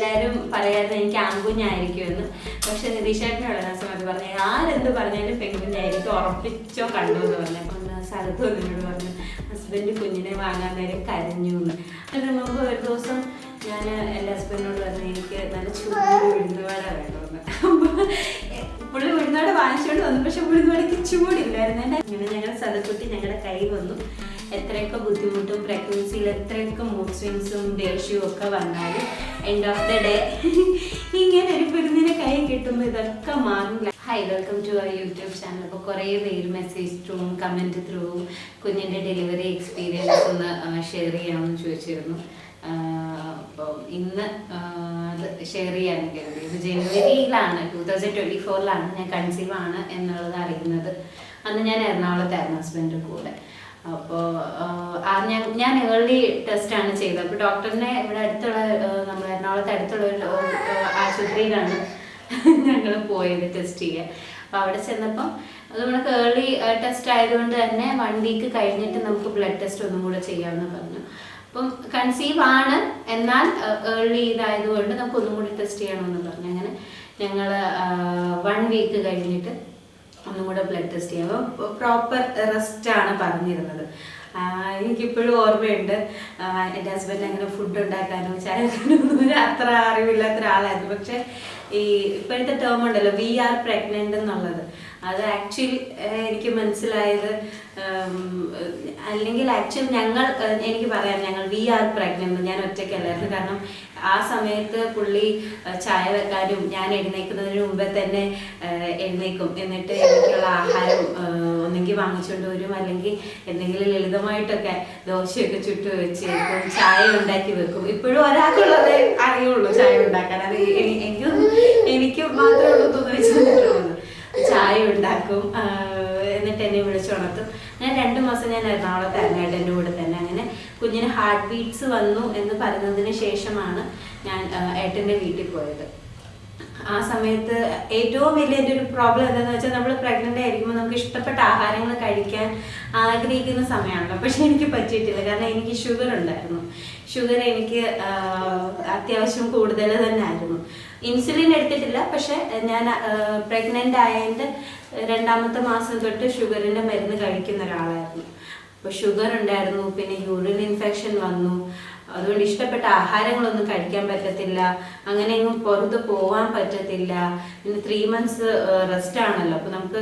എല്ലാവരും പറയായിരുന്നു എനിക്ക് ആൺകുഞ്ഞായിരിക്കുമെന്ന്. പക്ഷെ നിതീഷേട്ടനോട് ആ സമയത്ത് പറഞ്ഞു ആരെന്ത് പറഞ്ഞാലും പെൺകുഞ്ഞായിരിക്കും, ഉറപ്പിച്ചോ കണ്ടു എന്ന് പറഞ്ഞു. അപ്പം സ്ഥലത്ത് വന്നോട് പറഞ്ഞു ഹസ്ബൻഡ് കുഞ്ഞിനെ വാങ്ങാൻ നേരം കരഞ്ഞു എന്ന്. അതിന് മുമ്പ് ഒരു ദിവസം ഞാൻ എൻ്റെ ഹസ്ബൻഡിനോട് പറഞ്ഞു എനിക്ക് നല്ല ചൂട് ഉഴുന്നുവട വേണമെന്ന്. പുള്ളി ഉഴുന്നുവട വാങ്ങിച്ചുകൊണ്ട് വന്നു, പക്ഷെ ഉഴുന്നുവടയ്ക്ക് ചൂടില്ലായിരുന്നു. അങ്ങനെ ഞങ്ങളുടെ സ്ഥലത്തുട്ടി ഞങ്ങളുടെ കൈ വന്നു. എത്രയൊക്കെ ബുദ്ധിമുട്ടും പ്രഗ്നൻസിയിൽ എത്രയൊക്കെ മൂഡ് സ്വിങ്സും ദേഷ്യവും ഒക്കെ വന്നാലും എൻഡ് ഓഫ് ദ ഡേ ഇങ്ങനെ ഒരു പെരുന്നിനെ കൈ കിട്ടുമ്പോൾ ഇതൊക്കെ മാറില്ല. Hi, welcome to our YouTube channel. അപ്പോൾ കുറേ പേര് മെസ്സേജ് ത്രൂവും കമൻറ്റ് ത്രൂവും കുഞ്ഞിൻ്റെ ഡെലിവറി എക്സ്പീരിയൻസ് ഒന്ന് ഷെയർ ചെയ്യാമെന്ന് ചോദിച്ചിരുന്നു. അപ്പോൾ ഇന്ന് അത് ഷെയർ ചെയ്യാൻ കരുതിയത്. ജനുവരിയിലാണ് 2024 ഞാൻ കൺസീവ് ആണ് എന്നുള്ളത് അറിയുന്നത്. അന്ന് ഞാൻ എറണാകുളത്തായിരുന്നു ഹസ്ബൻഡിൻ്റെ കൂടെ. അപ്പോൾ ഞാൻ ഏർലി ടെസ്റ്റാണ് ചെയ്തത്. അപ്പോൾ ഡോക്ടറിനെ ഇവിടെ അടുത്തുള്ള നമ്മൾ എറണാകുളത്ത് അടുത്തുള്ള ഒരു ആശുപത്രിയിലാണ് ഞങ്ങൾ പോയത് ടെസ്റ്റ് ചെയ്യാൻ. അപ്പോൾ അവിടെ ചെന്നപ്പം അത് നമുക്ക് ഏർലി ടെസ്റ്റ് ആയതുകൊണ്ട് തന്നെ 1 വീക്ക് കഴിഞ്ഞിട്ട് നമുക്ക് ബ്ലഡ് ടെസ്റ്റ് ഒന്നും കൂടെ ചെയ്യാമെന്ന് പറഞ്ഞു. അപ്പം കൺസീവ് ആണ്, എന്നാൽ ഏർലി ഇതായതുകൊണ്ട് നമുക്ക് ഒന്നും കൂടി ടെസ്റ്റ് ചെയ്യണമെന്ന് പറഞ്ഞു. അങ്ങനെ ഞങ്ങൾ 1 വീക്ക് കഴിഞ്ഞിട്ട് ഒന്നും കൂടെ ബ്ലഡ് ടെസ്റ്റ് ചെയ്യാം. അപ്പോൾ പ്രോപ്പർ റെസ്റ്റാണ് പറഞ്ഞിരുന്നത്. എനിക്കിപ്പോഴും ഓർമ്മയുണ്ട്, എൻ്റെ ഹസ്ബൻഡ് അങ്ങനെ ഫുഡ് ഉണ്ടാക്കാനോ ചായ ഒന്നും അത്ര അറിവില്ലാത്ത ഒരാളായിരുന്നു. പക്ഷെ ഈ ഇപ്പോഴത്തെ ടേം ഉണ്ടല്ലോ വി ആർ പ്രഗ്നൻ്റ് എന്നുള്ളത്, അത് ആക്ച്വലി എനിക്ക് മനസ്സിലായത്, അല്ലെങ്കിൽ ആക്ച്വലി എനിക്ക് പറയാം ഞങ്ങൾ വി ആർ പ്രഗ്നൻ്റ്, ഞാൻ ഒറ്റയ്ക്കല്ലായിരുന്നു. കാരണം ആ സമയത്ത് പുള്ളി ചായ വെക്കാനും ഞാൻ എഴുന്നേൽക്കുന്നതിന് മുമ്പേ തന്നെ എഴുന്നേക്കും. എന്നിട്ട് എനിക്കുള്ള ആഹാരം ഒന്നെങ്കിൽ വാങ്ങിച്ചുകൊണ്ട് വരും, അല്ലെങ്കിൽ എന്തെങ്കിലും ലളിതമായിട്ടൊക്കെ ദോശയൊക്കെ ചുട്ട് വെച്ച് ചായ ഉണ്ടാക്കി വെക്കും. ഇപ്പോഴും ഒരാൾക്കുള്ളതേ അറിയുള്ളൂ ചായ ഉണ്ടാക്കാൻ. അത് എനിക്ക് മാത്രമേ ഉള്ളൂ തോന്നിച്ചിട്ടുള്ളത്. ചായ ഉണ്ടാക്കും, എന്നിട്ട് എന്നെ വിളിച്ചുണർത്തും. ഞാൻ 2 മാസം ഞാൻ എറണാകുളത്തായിരുന്നു ഏട്ടൻ്റെ കൂടെ തന്നെ. അങ്ങനെ കുഞ്ഞിന് ഹാർട്ട് ബീറ്റ്സ് വന്നു എന്ന് പറഞ്ഞതിന് ശേഷമാണ് ഞാൻ ഏട്ടൻ്റെ വീട്ടിൽ പോയത്. ആ സമയത്ത് ഏറ്റവും വലിയ എൻ്റെ ഒരു പ്രോബ്ലം എന്താണെന്ന് വെച്ചാൽ, നമ്മൾ പ്രഗ്നൻ്റ് ആയിരിക്കുമ്പോൾ നമുക്ക് ഇഷ്ടപ്പെട്ട ആഹാരങ്ങൾ കഴിക്കാൻ ആഗ്രഹിക്കുന്ന സമയമാണല്ലോ. പക്ഷെ എനിക്ക് പറ്റിയിട്ടില്ല, കാരണം എനിക്ക് ഷുഗർ ഉണ്ടായിരുന്നു. ഷുഗർ എനിക്ക് അത്യാവശ്യം കൂടുതൽ തന്നെ ആയിരുന്നു. ഇൻസുലിൻ എടുത്തിട്ടില്ല, പക്ഷെ ഞാൻ പ്രഗ്നൻ്റ് ആയതിൻ്റെ 2ാമത്തെ മാസം തൊട്ട് ഷുഗറിൻ്റെ മരുന്ന് കഴിക്കുന്ന ഒരാളായിരുന്നു. അപ്പോൾ ഷുഗർ ഉണ്ടായിരുന്നു, പിന്നെ യൂറിൻ ഇൻഫെക്ഷൻ വന്നു. അതുകൊണ്ട് ഇഷ്ടപ്പെട്ട ആഹാരങ്ങളൊന്നും കഴിക്കാൻ പറ്റത്തില്ല, അങ്ങനെ എങ്ങും പുറത്ത് പോകാൻ പറ്റത്തില്ല. പിന്നെ 3 months റെസ്റ്റ് ആണല്ലോ, അപ്പോൾ നമുക്ക്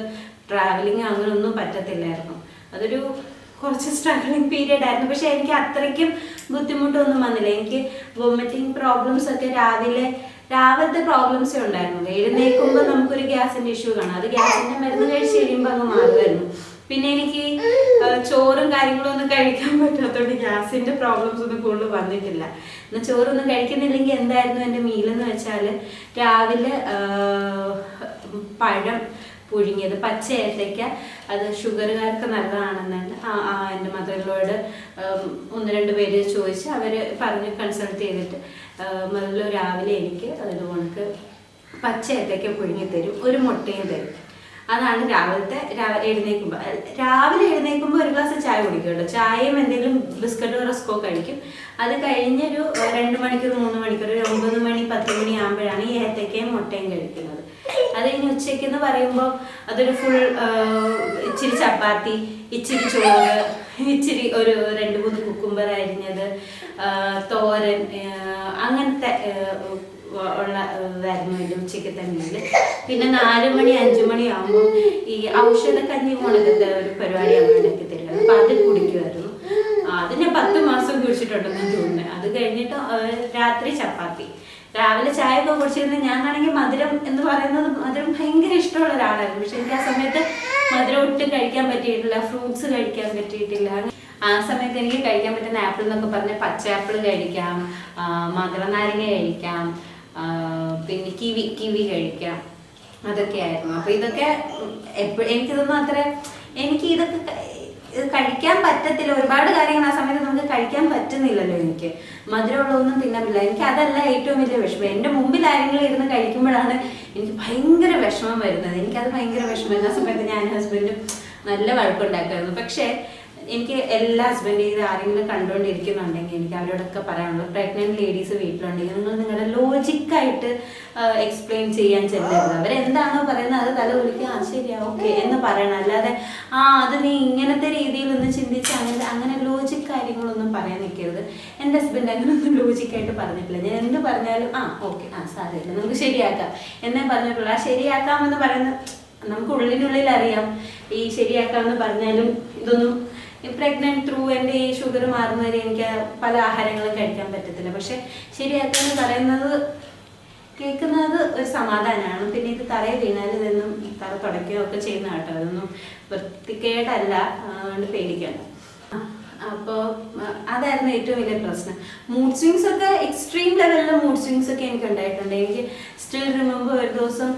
ട്രാവലിങ് അങ്ങനെ ഒന്നും പറ്റത്തില്ലായിരുന്നു. അതൊരു കുറച്ച് സ്ട്രഗ്ലിംഗ് പീരിയഡ് ആയിരുന്നു. പക്ഷെ എനിക്ക് അത്രയ്ക്കും ബുദ്ധിമുട്ടൊന്നും വന്നില്ല. എനിക്ക് വൊമിറ്റിംഗ് പ്രോബ്ലംസ് ഒക്കെ രാവിലത്തെ പ്രോബ്ലംസേ ഉണ്ടായിരുന്നുള്ളൂ. എഴുന്നേൽക്കുമ്പോൾ നമുക്കൊരു ഗ്യാസിൻ്റെ ഇഷ്യൂ കാണാം, അത് ഗ്യാസിൻ്റെ മരുന്ന് കഴിച്ച് കഴിയുമ്പോൾ അങ്ങ് മാറുമായിരുന്നു. പിന്നെ എനിക്ക് ചോറും കാര്യങ്ങളും ഒന്നും കഴിക്കാൻ പറ്റാത്തതുകൊണ്ട് ഗ്യാസിൻ്റെ പ്രോബ്ലംസ് ഒന്നും കൂടുതൽ വന്നിട്ടില്ല. എന്നാൽ ചോറൊന്നും കഴിക്കുന്നില്ലെങ്കിൽ എന്തായിരുന്നു എൻ്റെ മീലെന്ന് വെച്ചാൽ, രാവിലെ പഴം പുഴുങ്ങിയത്, പച്ച ഏത്തയ്ക്ക, അത് ഷുഗറുകാർക്ക് നല്ലതാണെന്നാണ് എൻ്റെ മദറിനോട് 1-2 പേര് ചോദിച്ച് അവർ പറഞ്ഞ് കൺസൾട്ട് ചെയ്തിട്ട് മദറിലോ രാവിലെ എനിക്ക് അതുകൊണ്ട് പച്ച ഏത്തയ്ക്ക പുഴുങ്ങി തരും, ഒരു മുട്ടയും തരും. അതാണ് രാവിലെ എഴുന്നേൽക്കുമ്പോൾ 1 ഗ്ലാസ് ചായ കുടിക്കുമല്ലോ. ചായയും എന്തെങ്കിലും ബിസ്ക്കറ്റോ റസ്കോ കഴിക്കും. അത് കഴിഞ്ഞൊരു 2 മണിക്കൂർ 3 മണിക്കൂർ, ഒരു 9 മണി 10 മണി ആകുമ്പോഴാണ് ഈ ഏത്തയ്ക്കയും മുട്ടയും കഴിക്കുന്നത്. അത് കഴിഞ്ഞ് ഉച്ചയ്ക്ക് എന്ന് പറയുമ്പോൾ അതൊരു ഫുൾ ഇച്ചിരി ചപ്പാത്തി, ഇച്ചിരി ചോറ്, ഇച്ചിരി ഒരു 2-3 കുക്കുംബർ അരിഞ്ഞത്, തോരൻ, അങ്ങനത്തെ ഉള്ളതായിരുന്നു എൻ്റെ ഉച്ചയ്ക്കത്തെ മീല്. പിന്നെ 4 മണി 5 മണി ആകുമ്പോൾ ഈ ഔഷധക്കഞ്ഞി പോണത്തെ ഒരു പരിപാടി അമ്മ ഉണ്ടാക്കി തരുന്നത്, അപ്പം അത് കുടിക്കുമായിരുന്നു. അത് ഞാൻ 10 മാസം കുടിച്ചിട്ടുണ്ടെന്ന് തോന്നുന്നത്. അത് കഴിഞ്ഞിട്ട് രാത്രി ചപ്പാത്തി. രാവിലെ ചായ ഒക്കെ കുടിച്ചിരുന്ന ഞാനാണെങ്കിൽ മധുരം എന്ന് പറയുന്നത് മധുരം ഭയങ്കര ഇഷ്ടമുള്ള ഒരാളായിരുന്നു. പക്ഷെ എനിക്ക് ആ സമയത്ത് മധുരം ഒട്ടും കഴിക്കാൻ പറ്റിയിട്ടില്ല, ഫ്രൂട്ട്സ് കഴിക്കാൻ പറ്റിയിട്ടില്ല. ആ സമയത്ത് എനിക്ക് കഴിക്കാൻ പറ്റുന്ന ആപ്പിൾ എന്നൊക്കെ പറഞ്ഞാൽ പച്ച ആപ്പിൾ കഴിക്കാം, മധുരനാരങ്ങ കഴിക്കാം, പിന്നെ കിവി കഴിക്കാം, അതൊക്കെയായിരുന്നു. അപ്പോൾ ഇതൊക്കെ എനിക്കിതൊക്കെ കഴിക്കാൻ പറ്റത്തില്ല. ഒരുപാട് കാര്യങ്ങൾ ആ സമയത്ത് നമുക്ക് കഴിക്കാൻ പറ്റുന്നില്ലല്ലോ. എനിക്ക് മധുരമുള്ളതൊന്നും തിന്നാമില്ല. എനിക്ക് അതല്ല ഏറ്റവും വലിയ വിഷമം. എൻ്റെ മുമ്പിൽ ആരെങ്കിലും ഇരുന്ന് കഴിക്കുമ്പോഴാണ് എനിക്ക് ഭയങ്കര വിഷമം വരുന്നത്. എനിക്കത് ഭയങ്കര വിഷമം. ആ സമയത്ത് ഞാൻ ഹസ്ബൻഡും നല്ല വഴക്കുണ്ടാക്കുമായിരുന്നു. പക്ഷേ എനിക്ക് എല്ലാ ഹസ്ബൻഡ് ആരെങ്കിലും കണ്ടുകൊണ്ടിരിക്കുന്നുണ്ടെങ്കിൽ എനിക്ക് അവരോടൊക്കെ പറയാനുള്ളത്, പ്രഗ്നന്റ് ലേഡീസ് വീട്ടിലുണ്ടെങ്കിൽ നിങ്ങൾ നിങ്ങളുടെ ലോജിക് ലോജിക്കായിട്ട് എക്സ്പ്ലെയിൻ ചെയ്യാൻ ചെല്ലരുത്. അവരെന്താണോ പറയുന്നത് അത് തല വിളിക്കുക, ആ ശരിയാ ഓക്കെ എന്ന് പറയണം. അല്ലാതെ അത് നീ ഇങ്ങനത്തെ രീതിയിലൊന്ന് ചിന്തിച്ച് അങ്ങനെ ലോജിക് കാര്യങ്ങളൊന്നും പറയാൻ നിൽക്കരുത്. എൻ്റെ ഹസ്ബൻഡ് അങ്ങനെയൊന്നും ലോജിക്കായിട്ട് പറഞ്ഞിട്ടില്ല. ഞാൻ എന്ത് പറഞ്ഞാലും ഓക്കെ സാരമില്ല നമുക്ക് ശരിയാക്കാം എന്നേ പറഞ്ഞിട്ടുള്ളൂ. ആ ശരിയാക്കാമെന്ന് പറയുന്നത് നമുക്ക് ഉള്ളിനുള്ളിൽ അറിയാം. ഈ ശരിയാക്കാമെന്ന് പറഞ്ഞാലും ഇതൊന്നും പ്രഗ്നന്റ് ത്രൂ എൻ്റെ ഈ ഷുഗർ മാറുന്നവരെ എനിക്ക് പല ആഹാരങ്ങളും കഴിക്കാൻ പറ്റത്തില്ല. പക്ഷെ ശരിയാക്കാന്ന് പറയുന്നത് കേൾക്കുന്നത് ഒരു സമാധാനമാണ്. പിന്നെ ഇത് തറയിൽ വീണാൽ ഇതൊന്നും തറ തുടയ്ക്കുകയൊക്കെ ചെയ്യുന്ന കേട്ടോ, അതൊന്നും വൃത്തികേടല്ല, അതുകൊണ്ട് പേടിക്കണ്ട. അപ്പോൾ അതായിരുന്നു ഏറ്റവും വലിയ പ്രശ്നം. മൂഡ് സ്വിങ്സ് ഒക്കെ എക്സ്ട്രീം ലെവലിലെ മൂഡ് സ്വിങ്സ് ഒക്കെ എനിക്ക് ഉണ്ടായിട്ടുണ്ട്. എനിക്ക് സ്റ്റിൽ റിമെമ്പർ ഒരു ദിവസം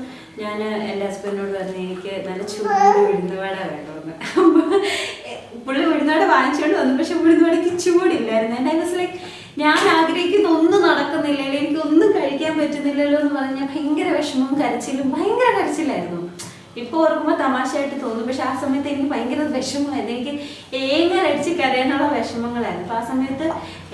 ഞാൻ എൻ്റെ ഹസ്ബൻഡിനോട് പറഞ്ഞു എനിക്ക് നല്ല ചൂട് ഉഴുന്നുവട വേണമെന്ന്. പുള്ളി ഉഴുന്നുവട വാങ്ങിച്ചുകൊണ്ട് വന്നു, പക്ഷെ ഉഴുന്നുവടയ്ക്ക് ചൂടില്ലായിരുന്നു. എൻ്റെ ഐ വാസ് ലൈക്ക് ഞാൻ ആഗ്രഹിക്കുന്ന ഒന്നും നടക്കുന്നില്ലല്ലോ, എനിക്കൊന്നും കഴിക്കാൻ പറ്റുന്നില്ലല്ലോ എന്ന് പറഞ്ഞാൽ ഭയങ്കര വിഷമവും കരച്ചിലും, ഭയങ്കര കരച്ചിലായിരുന്നു. ഇപ്പോൾ ഓർക്കുമ്പോൾ തമാശയായിട്ട് തോന്നും, പക്ഷെ ആ സമയത്ത് എനിക്ക് ഭയങ്കര വിഷമമായിരുന്നു. എനിക്ക് ഏങ്ങലടിച്ച് കരയാനുള്ള വിഷമങ്ങളായിരുന്നു. അപ്പോൾ ആ സമയത്ത്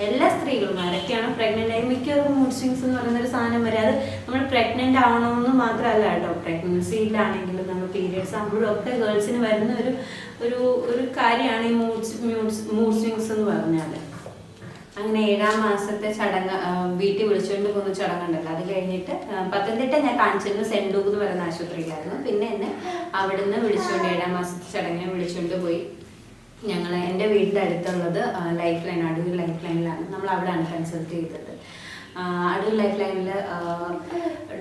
എല്ലാ സ്ത്രീകളും ആരൊക്കെയാണ് പ്രഗ്നൻ്റ് ആയി മിക്കവർക്കും മൂഡ് സ്വിങ്സ് എന്ന് പറയുന്നൊരു സാധനം വരെ. അത് നമ്മൾ പ്രഗ്നൻ്റ് ആവണമെന്ന് മാത്രമല്ല കേട്ടോ, പ്രഗ്നൻസിയിലാണെങ്കിലും നമ്മൾ പീരിയഡ്സ് ആകുമ്പോഴും ഒക്കെ ഗേൾസിന് വരുന്ന ഒരു കാര്യമാണ് ഈ മൂഡ് സ്വിങ്സ് എന്ന് പറഞ്ഞാൽ. അങ്ങനെ 7ാം മാസത്തെ ചടങ്ങ് വീട്ടിൽ വിളിച്ചുകൊണ്ട് പോകുന്ന ചടങ്ങുണ്ടല്ലോ, അത് കഴിഞ്ഞിട്ട് പത്തനംതിട്ട ഞാൻ കാണിച്ചിരുന്നു സെൻറ്റ് ലൂക്ക് എന്ന് പറയുന്ന ആശുപത്രിയിലായിരുന്നു. പിന്നെ എന്നെ അവിടുന്ന് വിളിച്ചുകൊണ്ട് 7ാം മാസത്തെ ചടങ്ങിനെ വിളിച്ചുകൊണ്ട് പോയി. എൻ്റെ വീടിൻ്റെ അടുത്തുള്ളത് ലൈഫ് ലൈൻ, അടൂർ ലൈഫ് ലൈനിലാണ്. നമ്മൾ അവിടെയാണ് കൺസൾട്ട് ചെയ്തത്. അടൂർ ലൈഫ് ലൈനിൽ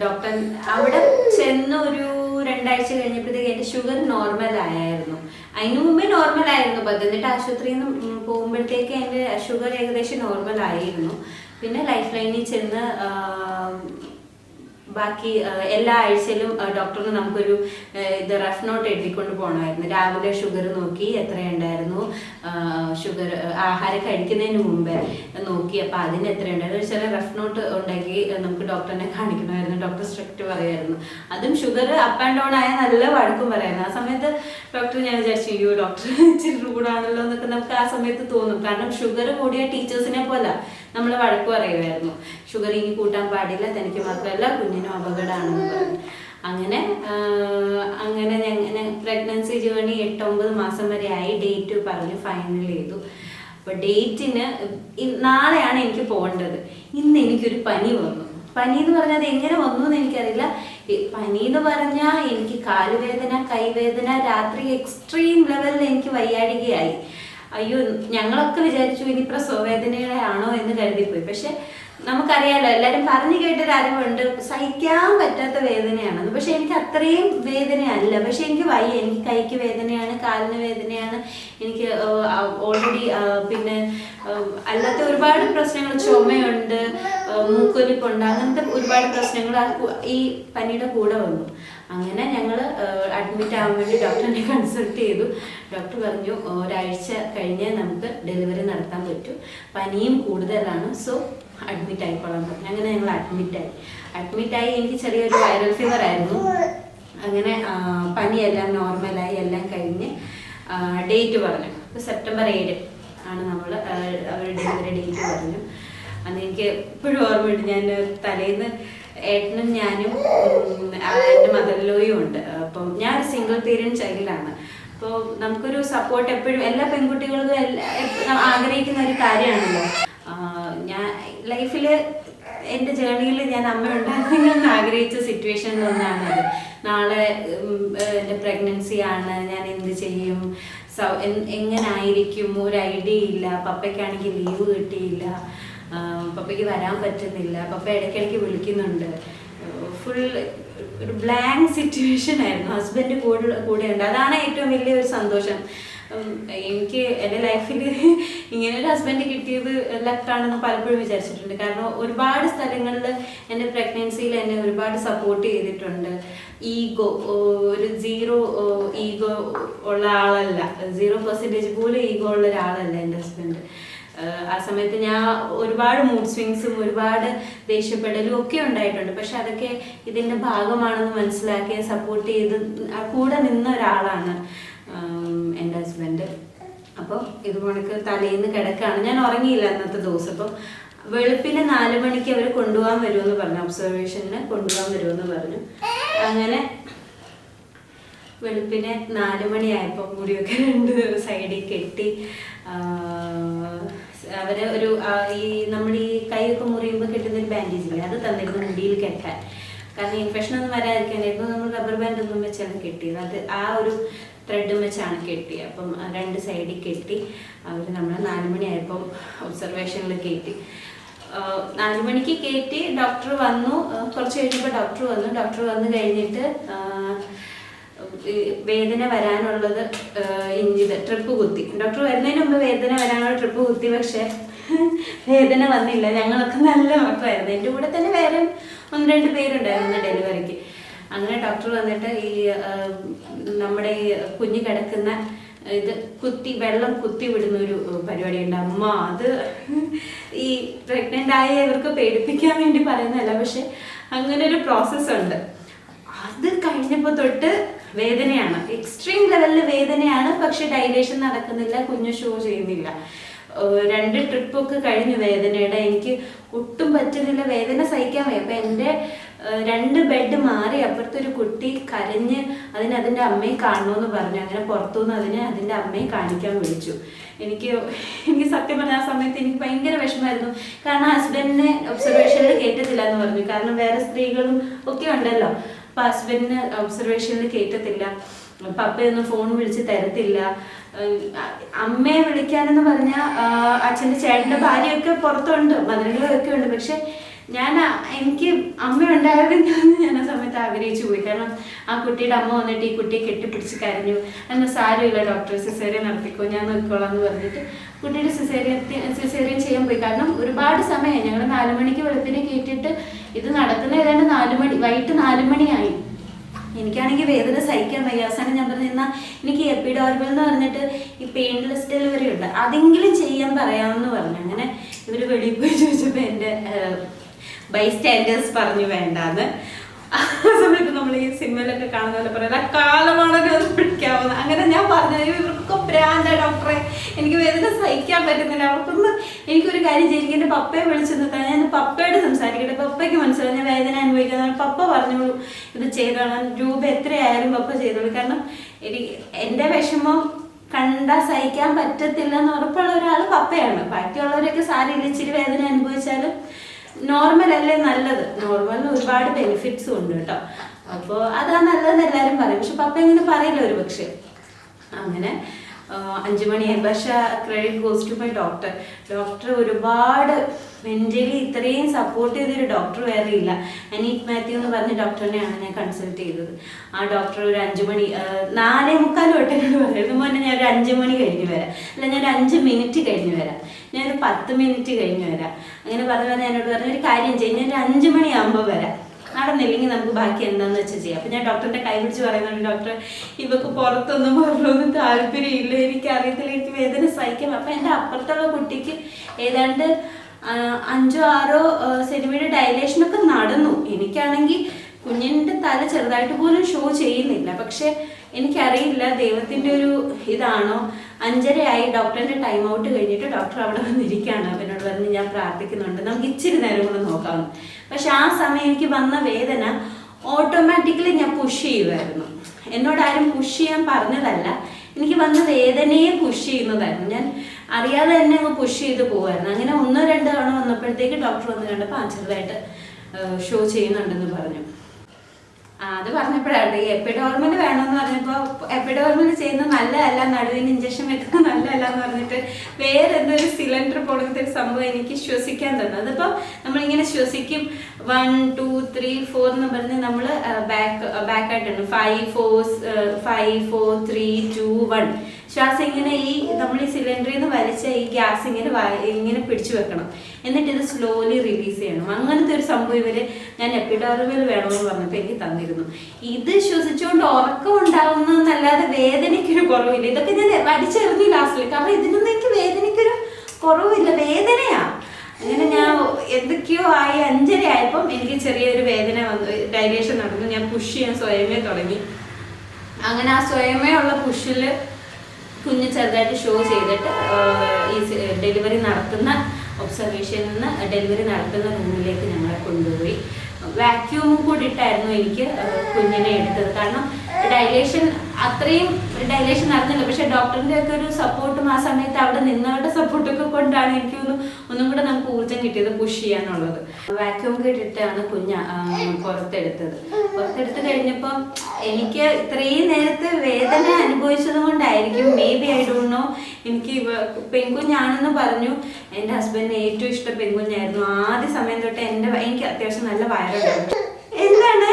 ഡോക്ടർ അവിടെ ചെന്ന് ഒരു 2 ആഴ്ച കഴിഞ്ഞപ്പോഴത്തേക്ക് എൻ്റെ ഷുഗർ നോർമൽ ആയിരുന്നു. അതിന് മുമ്പേ നോർമൽ ആയിരുന്നു. പത്തനംതിട്ട ആശുപത്രിയിൽ നിന്ന് പോകുമ്പോഴത്തേക്ക് എൻ്റെ ഷുഗർ ഏകദേശം നോർമൽ ആയിരുന്നു. പിന്നെ ലൈഫ് ലൈനിൽ ചെന്ന് ബാക്കി എല്ലാ ആഴ്ചയിലും ഡോക്ടറിന് നമുക്കൊരു ഇത് റഫ് നോട്ട് എഴുതിക്കൊണ്ട് പോകണമായിരുന്നു. രാവിലെ ഷുഗർ നോക്കി എത്രയുണ്ടായിരുന്നു, ഷുഗർ ആഹാരം കഴിക്കുന്നതിന് മുമ്പേ നോക്കി അപ്പോൾ അതിന് എത്രയുണ്ടായിരുന്നു ചില റഫ് നോട്ട് ഉണ്ടാക്കി നമുക്ക് ഡോക്ടറിനെ കാണിക്കണമായിരുന്നു. ഡോക്ടർ സ്ട്രിക്റ്റ് പറയുമായിരുന്നു. അതും ഷുഗർ അപ്പ് ആൻഡ് ഡൗൺ ആയാൽ നല്ല വഴക്കും പറയായിരുന്നു. ആ സമയത്ത് ഡോക്ടർ ഞാൻ വിചാരിച്ചു അയ്യോ ഡോക്ടർ ഇച്ചിരി റൂഡാണല്ലോ എന്നൊക്കെ നമുക്ക് ആ സമയത്ത് തോന്നും. കാരണം ഷുഗർ കൂടിയ ടീച്ചേഴ്സിനെ പോലെ നമ്മൾ വഴക്ക് പറയുമായിരുന്നു. ഷുഗർ ഇനി കൂട്ടാൻ പാടില്ല, തനിക്ക് മാത്രമല്ല കുഞ്ഞിനും അപകടമാണെന്ന് പറഞ്ഞു. അങ്ങനെ ഞാൻ പ്രഗ്നൻസി ജേർണി 8-9 മാസം വരെ ആയി. ഡേറ്റ് പറഞ്ഞു ഫൈനൽ ചെയ്തു. അപ്പോൾ ഡേറ്റിന് നാളെയാണ് എനിക്ക് പോകേണ്ടത്. ഇന്ന് എനിക്കൊരു പനി വന്നു. പനി എന്ന് പറഞ്ഞാൽ അത് എങ്ങനെ വന്നു എന്ന് എനിക്കറിയില്ല. പനി എന്ന് പറഞ്ഞാൽ എനിക്ക് കാലുവേദന, കൈവേദന, രാത്രി എക്സ്ട്രീം ലെവലിൽ എനിക്ക് വയ്യാഴികയായി. അയ്യോ ഞങ്ങളൊക്കെ വിചാരിച്ചു ഇനി പ്രസവവേദനയുടെ ആണോ എന്ന് കരുതിപ്പോയി. പക്ഷെ നമുക്കറിയാലോ, എല്ലാവരും പറഞ്ഞു കേട്ടൊരു അറിവുണ്ട് സഹിക്കാൻ പറ്റാത്ത വേദനയാണെന്ന്. പക്ഷെ എനിക്ക് അത്രയും വേദനയല്ല. പക്ഷെ എനിക്ക് വയ്യ, എനിക്ക് കൈക്ക് വേദനയാണ്, കാലിന് വേദനയാണ്, എനിക്ക് ഓൾറെഡി പിന്നെ അല്ലാത്ത ഒരുപാട് പ്രശ്നങ്ങൾ, ചുമയുണ്ട്, മൂക്കൊലിപ്പുണ്ട്, അങ്ങനത്തെ ഒരുപാട് പ്രശ്നങ്ങൾ ഈ പനിയുടെ കൂടെ വന്നു. അങ്ങനെ ഞങ്ങൾ അഡ്മിറ്റ് ആവാൻ വേണ്ടി ഡോക്ടറിനെ കൺസൾട്ട് ചെയ്തു. ഡോക്ടർ പറഞ്ഞു ഒരാഴ്ച കഴിഞ്ഞ് നമുക്ക് ഡെലിവറി നടത്താൻ പറ്റും, പനിയും കൂടുതലാണ്, സോ അഡ്മിറ്റ് ആയിക്കോളാൻ പറഞ്ഞു. അങ്ങനെ ഞങ്ങൾ അഡ്മിറ്റായി. എനിക്ക് ചെറിയൊരു വൈറൽ ഫീവർ ആയിരുന്നു. അങ്ങനെ പനിയെല്ലാം നോർമലായി, എല്ലാം കഴിഞ്ഞ് ഡേറ്റ് പറഞ്ഞു. സെപ്റ്റംബർ 7 ആണ് അവർ ഡെലിവറി ഡേറ്റ് പറഞ്ഞു. അന്ന് എനിക്ക് ഇപ്പോഴും ഓർമ്മയുണ്ട്. ഞാൻ തലേന്ന് ഏട്ടനും ഞാനും എൻ്റെ മദർലോയും ഉണ്ട്. അപ്പം ഞാൻ ഒരു സിംഗിൾ പേരൻറ് ചൈൽഡാണ്. അപ്പോൾ നമുക്കൊരു സപ്പോർട്ട് എപ്പോഴും എല്ലാ പെൺകുട്ടികൾക്കും ആഗ്രഹിക്കുന്ന ഒരു കാര്യമാണല്ലോ. ഞാൻ ലൈഫിൽ എൻ്റെ ജേർണിയിൽ ഞാൻ അമ്മ ഉണ്ടായിരുന്നെങ്കിൽ ആഗ്രഹിച്ച സിറ്റുവേഷൻ ഒന്നാണത്. നാളെ എൻ്റെ പ്രഗ്നൻസി ആണ്, ഞാൻ എന്ത് ചെയ്യും, എങ്ങനായിരിക്കും ഒരു ഐഡിയ ഇല്ല. പപ്പയ്ക്കാണെങ്കിൽ ലീവ് കിട്ടിയില്ല, പപ്പയ്ക്ക് വരാൻ പറ്റുന്നില്ല, പപ്പ ഇടയ്ക്കിടയ്ക്ക് വിളിക്കുന്നുണ്ട്. ഫുൾ ഒരു ബ്ലാങ്ക് സിറ്റുവേഷൻ ആയിരുന്നു. ഹസ്ബൻഡ് കൂടെയുണ്ട്. അതാണ് ഏറ്റവും വലിയൊരു സന്തോഷം. എനിക്ക് എൻ്റെ ലൈഫിൽ ഇങ്ങനൊരു ഹസ്ബൻഡ് കിട്ടിയത് ലക്കാണെന്ന് പലപ്പോഴും വിചാരിച്ചിട്ടുണ്ട്. കാരണം ഒരുപാട് സ്ഥലങ്ങളിൽ എൻ്റെ പ്രഗ്നൻസിയിൽ എന്നെ ഒരുപാട് സപ്പോർട്ട് ചെയ്തിട്ടുണ്ട്. ഒരു 0 ഈഗോ ഉള്ള ആളല്ല, 0% പോലും ഈഗോ ഉള്ള ഒരാളല്ല എൻ്റെ ഹസ്ബൻഡ്. ആ സമയത്ത് ഞാൻ ഒരുപാട് മൂഡ് സ്വിങ്സും ഒരുപാട് ദേഷ്യപ്പെടലും ഒക്കെ ഉണ്ടായിട്ടുണ്ട്. പക്ഷെ അതൊക്കെ ഇതിൻ്റെ ഭാഗമാണെന്ന് മനസ്സിലാക്കി സപ്പോർട്ട് ചെയ്ത് കൂടെ നിന്ന ഒരാളാണ് എൻ്റെ ഹസ്ബൻഡ്. അപ്പോൾ ഇതുപോലൊക്കെ തലേന്ന് കിടക്കുകയാണ്. ഞാൻ ഉറങ്ങിയില്ല അന്നത്തെ ദിവസം. അപ്പം വെളുപ്പിന് 4 മണിക്ക് അവർ കൊണ്ടുപോകാൻ വരുമെന്ന് പറഞ്ഞു, ഒബ്സർവേഷന് കൊണ്ടുപോകാൻ വരുമെന്ന് പറഞ്ഞു. അങ്ങനെ വെളുപ്പിന് 4 മണിയായപ്പോൾ മുടിയൊക്കെ 2 സൈഡിൽ കെട്ടി അവര് ഒരു ഈ നമ്മൾ ഈ കൈയൊക്കെ മുറിയുമ്പോൾ കിട്ടുന്നൊരു ബാൻഡേജ് ഇല്ലേ, അത് തന്നിരുന്നു മുടിയിൽ കെട്ടാൻ. കാരണം ഇൻഫെക്ഷൻ ഒന്നും വരാതിരിക്കാനായിരുന്നു നമ്മൾ റബ്ബർ ബാൻഡ് ഒന്നും വെച്ചാണ് കെട്ടിയത്. അത് ആ ഒരു ത്രെഡും വെച്ചാണ് കെട്ടിയത്. അപ്പം 2 സൈഡിൽ കെട്ടി അവർ നമ്മൾ 4 മണിയായപ്പം ഒബ്സർവേഷനിൽ കയറ്റി. 4 മണിക്ക് കയറ്റി ഡോക്ടർ വന്നു. കുറച്ച് കഴിഞ്ഞപ്പോൾ ഡോക്ടർ വന്നു കഴിഞ്ഞിട്ട് വേദന വരാനുള്ളത് ഇത് ട്രിപ്പ് കുത്തി. ഡോക്ടർ വരുന്നതിന് മുമ്പ് വേദന വരാനുള്ള ട്രിപ്പ് കുത്തി. പക്ഷെ വേദന വന്നില്ല. ഞങ്ങളൊക്കെ നല്ല ഉറക്കമായിരുന്നു. എൻ്റെ കൂടെ തന്നെ വേറെ 1-2 പേരുണ്ടായിരുന്നു ഡെലിവറിക്ക്. അങ്ങനെ ഡോക്ടർ വന്നിട്ട് ഈ നമ്മുടെ ഈ കുഞ്ഞ് കിടക്കുന്ന ഇത് വെള്ളം കുത്തി വിടുന്ന ഒരു പരിപാടിയുണ്ട്. അമ്മ അത് ഈ പ്രഗ്നൻ്റ് ആയ ഇവർക്ക് പേടിപ്പിക്കാൻ വേണ്ടി പറയുന്നതല്ല, പക്ഷെ അങ്ങനെ ഒരു പ്രോസസ്സുണ്ട്. അത് കഴിഞ്ഞപ്പോൾ തൊട്ട് വേദനയാണ്, എക്സ്ട്രീം ലെവലിൽ വേദനയാണ്. പക്ഷെ ഡൈലേഷൻ നടക്കുന്നില്ല, കുഞ്ഞ് ഷോ ചെയ്യുന്നില്ല. 2 ട്രിപ്പൊക്കെ കഴിഞ്ഞു വേദനയുടെ. എനിക്ക് ഒട്ടും പറ്റുന്നില്ല, വേദന സഹിക്കാൻ വയ്യ. അപ്പം എൻ്റെ 2 ബെഡ് മാറി അപ്പുറത്തൊരു കുട്ടി കരഞ്ഞ് അതിൻ്റെ അമ്മയെ കാണണമെന്ന് പറഞ്ഞു. അങ്ങനെ പുറത്തുനിന്ന് അതിൻ്റെ അമ്മയെ കാണിക്കാൻ വിളിച്ചു. എനിക്ക് സത്യം പറഞ്ഞ ആ സമയത്ത് എനിക്ക് ഭയങ്കര വിഷമമായിരുന്നു. കാരണം ഹസ്ബൻഡിനെ ഒബ്സർവേഷനിൽ കയറ്റത്തില്ല എന്ന് പറഞ്ഞു. കാരണം വേറെ സ്ത്രീകളും ഒക്കെ ഉണ്ടല്ലോ. അപ്പം ഹസ്ബൻഡിനെ ഒബ്സർവേഷനിൽ കയറ്റത്തില്ല, പപ്പയൊന്നും ഫോൺ വിളിച്ച് തരത്തില്ല. അമ്മയെ വിളിക്കാനെന്ന് പറഞ്ഞാൽ അച്ഛൻ്റെ ചേട്ടൻ്റെ ഭാര്യയൊക്കെ പുറത്തുണ്ട്, മദനകളൊക്കെ ഉണ്ട്. പക്ഷെ എനിക്ക് അമ്മ ഉണ്ടായിരുന്നു ഞാൻ ആ സമയത്ത് ആഗ്രഹിച്ചു പോയി. കാരണം ആ കുട്ടിയുടെ അമ്മ വന്നിട്ട് ഈ കുട്ടിയെ കെട്ടിപ്പിടിച്ച് കരഞ്ഞു. എന്നാൽ സാരമില്ല ഡോക്ടർ, സിസേറിയൻ നടത്തിക്കോ, ഞാൻ നോക്കിക്കോളാം എന്ന് പറഞ്ഞിട്ട് കുട്ടിയുടെ സിസേറിയൻ ചെയ്യാൻ പോയി. കാരണം ഒരുപാട് സമയമായി. ഞങ്ങൾ 4 മണിക്ക് വെളുപ്പിനെ കയറ്റിയിട്ട് ഇത് നടക്കുന്ന ഏതാണ്ട് വൈകിട്ട് 4 മണിയായി. എനിക്കാണെങ്കിൽ വേദന സഹിക്കാൻ വയ്യ. അവസാനം ഞാൻ പറഞ്ഞു, എന്നാൽ എനിക്ക് എപ്പിഡോർമൽ എന്ന് പറഞ്ഞിട്ട് ഈ പെയിൻലെസ് ഡെലിവറി ഉണ്ട്, അതെങ്കിലും ചെയ്യാൻ പറയാമെന്ന് പറഞ്ഞു. അങ്ങനെ ഇവർ വെളിയിൽ പോയി ചോദിച്ചപ്പോൾ എൻ്റെ ബൈസ്റ്റാൻഡേഴ്സ് പറഞ്ഞു വേണ്ടാന്ന്. ആ സമയത്ത് നമ്മൾ ഈ സിനിമയിലൊക്കെ കാണുന്ന പോലെ പറയാം കാലമാണ് പിടിക്കാവുന്നത്. അങ്ങനെ ഞാൻ പറഞ്ഞു, ഇവർക്കൊക്കെ ഭ്രാന്ത ഡോക്ടറെ, എനിക്ക് വേദന സഹിക്കാൻ പറ്റുന്നില്ല. അവർക്കൊന്ന് എനിക്കൊരു കാര്യം ചെയ്യും, എൻ്റെ പപ്പയെ വിളിച്ചു നിർത്താൻ. ഞാൻ പപ്പയോട് സംസാരിക്കട്ടെ, പപ്പയ്ക്ക് മനസ്സിലായി ഞാൻ വേദന അനുഭവിക്കുന്നത്. പപ്പ പറഞ്ഞോളൂ ഇത് ചെയ്തോളാം, രൂപ എത്രയായാലും പപ്പ ചെയ്തോളൂ. കാരണം എൻ്റെ വിഷമം കണ്ടാൽ സഹിക്കാൻ പറ്റത്തില്ല എന്ന് ഉറപ്പുള്ള ഒരാൾ പപ്പയാണ്. ബാക്കിയുള്ളവരൊക്കെ സാരിയിൽ ഇച്ചിരി വേദന അനുഭവിച്ചാലും നോർമൽ അല്ലേ നല്ലത്. നോർമലിന് ഒരുപാട് ബെനിഫിറ്റ്സും ഉണ്ട് കേട്ടോ. അപ്പോൾ അതാ നല്ലതെന്ന് എല്ലാവരും പറയും. പക്ഷെ പപ്പ ഇങ്ങനെ പറയില്ല ഒരു പക്ഷെ. അങ്ങനെ 5 മണിയായി. പക്ഷെ credit goes to my doctor. Doctor ഒരുപാട് മെൻ്റലി ഇത്രയും സപ്പോർട്ട് ചെയ്തൊരു ഡോക്ടർ വേറെ ഇല്ല. അനീറ്റ് മാത്യു എന്ന് പറഞ്ഞ ഡോക്ടറിനെയാണ് ഞാൻ കൺസൾട്ട് ചെയ്തത്. ആ ഡോക്ടർ ഒരു 5 മണി 4:45 തൊട്ട് എന്നോട് പറയുന്നത്, മുന്നേ ഞാൻ ഒരു 5 മണി കഴിഞ്ഞ് വരാം, അല്ല ഞാൻ 5 മിനിറ്റ് കഴിഞ്ഞ് വരാം, ഞാനൊരു 10 മിനിറ്റ് കഴിഞ്ഞ് വരാം. അങ്ങനെ പറഞ്ഞാൽ എന്നോട് പറഞ്ഞ ഒരു കാര്യം ചെയ്യും, ഞാൻ ഒരു 5 മണിയാകുമ്പോൾ വരാം, നടന്നില്ലെങ്കിൽ നമുക്ക് ബാക്കി എന്താണെന്ന് വെച്ചാൽ ചെയ്യാം. അപ്പം ഞാൻ ഡോക്ടറിൻ്റെ കൈ പിടിച്ച് പറയുന്നുണ്ട്, ഡോക്ടർ ഇവക്ക് പുറത്തൊന്നും പറഞ്ഞൊന്നും താല്പര്യമില്ല, എനിക്കറിയത്തില്ല, എനിക്ക് വേദന സഹിക്കാം. അപ്പം എൻ്റെ അപ്പുറത്തുള്ള കുട്ടിക്ക് ഏതാണ്ട് 5-6 സെൻറ്റിമീറ്റർ ഡൈലേഷനൊക്കെ നടന്നു. എനിക്കാണെങ്കിൽ കുഞ്ഞിൻ്റെ തല ചെറുതായിട്ട് പോലും ഷോ ചെയ്യുന്നില്ല. പക്ഷെ എനിക്കറിയില്ല ദൈവത്തിൻ്റെ ഒരു ഇതാണോ. 5:30 ഡോക്ടറിൻ്റെ ടൈം ഔട്ട് കഴിഞ്ഞിട്ട് ഡോക്ടർ അവിടെ വന്നിരിക്കുകയാണ്. എന്നോട് പറഞ്ഞ് ഞാൻ പ്രാർത്ഥിക്കുന്നുണ്ട്, നമുക്ക് ഇച്ചിരി നേരം കൂടെ നോക്കാമെന്ന്. പക്ഷെ ആ സമയം എനിക്ക് വന്ന വേദന ഓട്ടോമാറ്റിക്കലി ഞാൻ പുഷ് ചെയ്യുമായിരുന്നു. എന്നോട് ആരും പുഷ് ചെയ്യാൻ പറഞ്ഞതല്ല, എനിക്ക് വന്ന വേദനയെ പുഷ് ചെയ്യുന്നതായിരുന്നു. ഞാൻ അറിയാതെ തന്നെ അങ്ങ് പുഷ് ചെയ്ത് പോകുമായിരുന്നു. അങ്ങനെ 1-2 തവണ വന്നപ്പോഴത്തേക്ക് ഡോക്ടർ വന്ന് കണ്ടപ്പോൾ ചെറുതായിട്ട് ഷോ ചെയ്യുന്നുണ്ടെന്ന് പറഞ്ഞു. അത് പറഞ്ഞപ്പോഴാണ് ഈ എപ്പിഡോർമൽ വേണമെന്ന് പറഞ്ഞപ്പോൾ എപ്പിഡോർമൽ ചെയ്യുന്നത് നല്ലതല്ല, നടുവിന് ഇഞ്ചക്ഷൻ വെക്കുന്നത് നല്ലതല്ല എന്ന് പറഞ്ഞിട്ട് വേറെ എന്തൊരു സിലിണ്ടർ പോലത്തെ ഒരു സംഭവം എനിക്ക് ശ്വസിക്കാൻ തന്നു. അതിപ്പോൾ നമ്മളിങ്ങനെ ശ്വസിക്കും 1 2 3 4 എന്ന് പറഞ്ഞ് നമ്മൾ ബാക്കായിട്ടുണ്ട് 5 4 3 2 1 ശ്വാസം ഇങ്ങനെ നമ്മൾ ഈ സിലിണ്ടറിൽ നിന്ന് വലിച്ച ഈ ഗ്യാസ് ഇങ്ങനെ പിടിച്ചു വെക്കണം, എന്നിട്ട് ഇത് സ്ലോലി റിലീസ് ചെയ്യണം. അങ്ങനത്തെ ഒരു സംഭവം ഞാൻ എപ്പിഡോർമൽ വേണമെന്ന് പറഞ്ഞപ്പോൾ എനിക്ക് തന്നിരുന്നു. ഇത് ശ്വസിച്ചുകൊണ്ട് ഉറക്കം ഉണ്ടാവുന്നതെന്നല്ലാതെ വേദനയ്ക്കൊരു കുറവില്ല. ഇതൊക്കെ ഞാൻ അടിച്ചെറിഞ്ഞു ലാസ്റ്റിൽ, കാരണം ഇതിനൊന്നും എനിക്ക് വേദനയ്ക്കൊരു കുറവില്ല, വേദനയാ. അങ്ങനെ ഞാൻ എന്തൊക്കെയോ 5:30 ആയപ്പം എനിക്ക് ചെറിയൊരു വേദന വന്നു, ഡൈലേഷൻ നടന്നു. ഞാൻ പുഷ് ചെയ്യാൻ സ്വയമേ തുടങ്ങി. അങ്ങനെ ആ സ്വയമേ ഉള്ള പുഷിൽ കുഞ്ഞ് ചെറുതായിട്ട് ഷോ ചെയ്തിട്ട് ഈ ഡെലിവറി നടത്തുന്ന ഒബ്സർവേഷനിൽ നിന്ന് ഡെലിവറി നടത്തുന്ന റൂമിലേക്ക് ഞങ്ങളെ കൊണ്ടുപോയി. വാക്യൂമും കൂടി ഇട്ടായിരുന്നു എനിക്ക് കുഞ്ഞിനെ എടുത്തത്. കാരണം ഡൈലേഷൻ അത്രയും ഡൈലേഷൻ നടന്നില്ല. പക്ഷെ ഡോക്ടറിന്റെ ഒക്കെ ഒരു സപ്പോർട്ടും ആ സമയത്ത് അവിടെ നിന്നവരുടെ സപ്പോർട്ടൊക്കെ കൊണ്ടാണ് എനിക്ക് ഒന്നും കൂടെ നമുക്ക് ഊർജ്ജം കിട്ടിയത് പുഷ് ചെയ്യാനുള്ളത്. വാക്യൂം ഇട്ടിട്ടാണ് പുറത്തെടുത്ത് കഴിഞ്ഞപ്പം എനിക്ക് ഇത്രയും നേരത്തെ വേദന അനുഭവിച്ചത് കൊണ്ടായിരിക്കും, may be I don't know, എനിക്ക് പെൺകുഞ്ഞാണെന്ന് പറഞ്ഞു. എൻ്റെ ഹസ്ബൻഡിന് ഏറ്റവും ഇഷ്ടം പെൺകുഞ്ഞായിരുന്നു. ആദ്യ സമയം തൊട്ട് എനിക്ക് അത്യാവശ്യം നല്ല വയറുണ്ടായിരുന്നു. എന്താണ്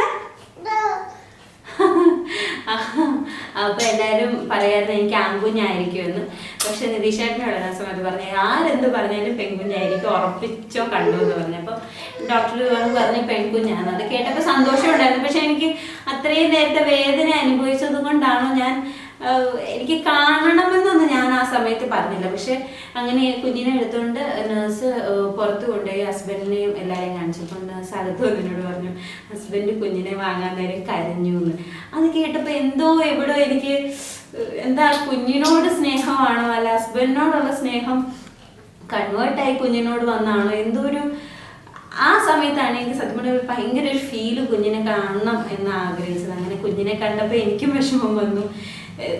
അപ്പൊ എല്ലാരും പറയായിരുന്നു എനിക്ക് ആൺകുഞ്ഞായിരിക്കുമെന്ന്. പക്ഷെ നിതീഷേട്ടനോട് ആ സമയത്ത് പറഞ്ഞു ആരെന്ത് പറഞ്ഞാലും പെൺകുഞ്ഞായിരിക്കും, ഉറപ്പിച്ചോ കണ്ടു എന്ന് പറഞ്ഞു. അപ്പൊ ഡോക്ടർ പറഞ്ഞു പെൺകുഞ്ഞാണ്. അത് കേട്ടപ്പോൾ സന്തോഷം ഉണ്ടായിരുന്നു. പക്ഷെ എനിക്ക് അത്രയും നേരത്തെ വേദന അനുഭവിച്ചത് കൊണ്ടാണോ എനിക്ക് കാണണമെന്നൊന്നും ഞാൻ ആ സമയത്ത് പറഞ്ഞില്ല. പക്ഷെ അങ്ങനെ കുഞ്ഞിനെ എടുത്തുകൊണ്ട് നേഴ്സ് പുറത്ത് കൊണ്ടുപോയി ഹസ്ബൻഡിനെയും എല്ലാവരെയും കാണിച്ചപ്പോൾ നേഴ്സ് അകത്ത് വന്നതിനോട് പറഞ്ഞു ഹസ്ബൻഡ് കുഞ്ഞിനെ വാങ്ങാൻ നേരം കരഞ്ഞു എന്ന്. അത് കേട്ടപ്പോൾ എന്തോ എവിടോ എനിക്ക് എന്താ കുഞ്ഞിനോട് സ്നേഹമാണോ അല്ല ഹസ്ബൻഡിനോടുള്ള സ്നേഹം കൺവേർട്ടായി കുഞ്ഞിനോട് വന്നാണോ എന്തോ ഒരു ആ സമയത്താണ് എനിക്ക് സത്യം പറഞ്ഞാൽ ഭയങ്കര ഒരു ഫീല് കുഞ്ഞിനെ കാണണം എന്ന് ആഗ്രഹിച്ചത്. അങ്ങനെ കുഞ്ഞിനെ കണ്ടപ്പോൾ എനിക്കും വിഷമം വന്നു.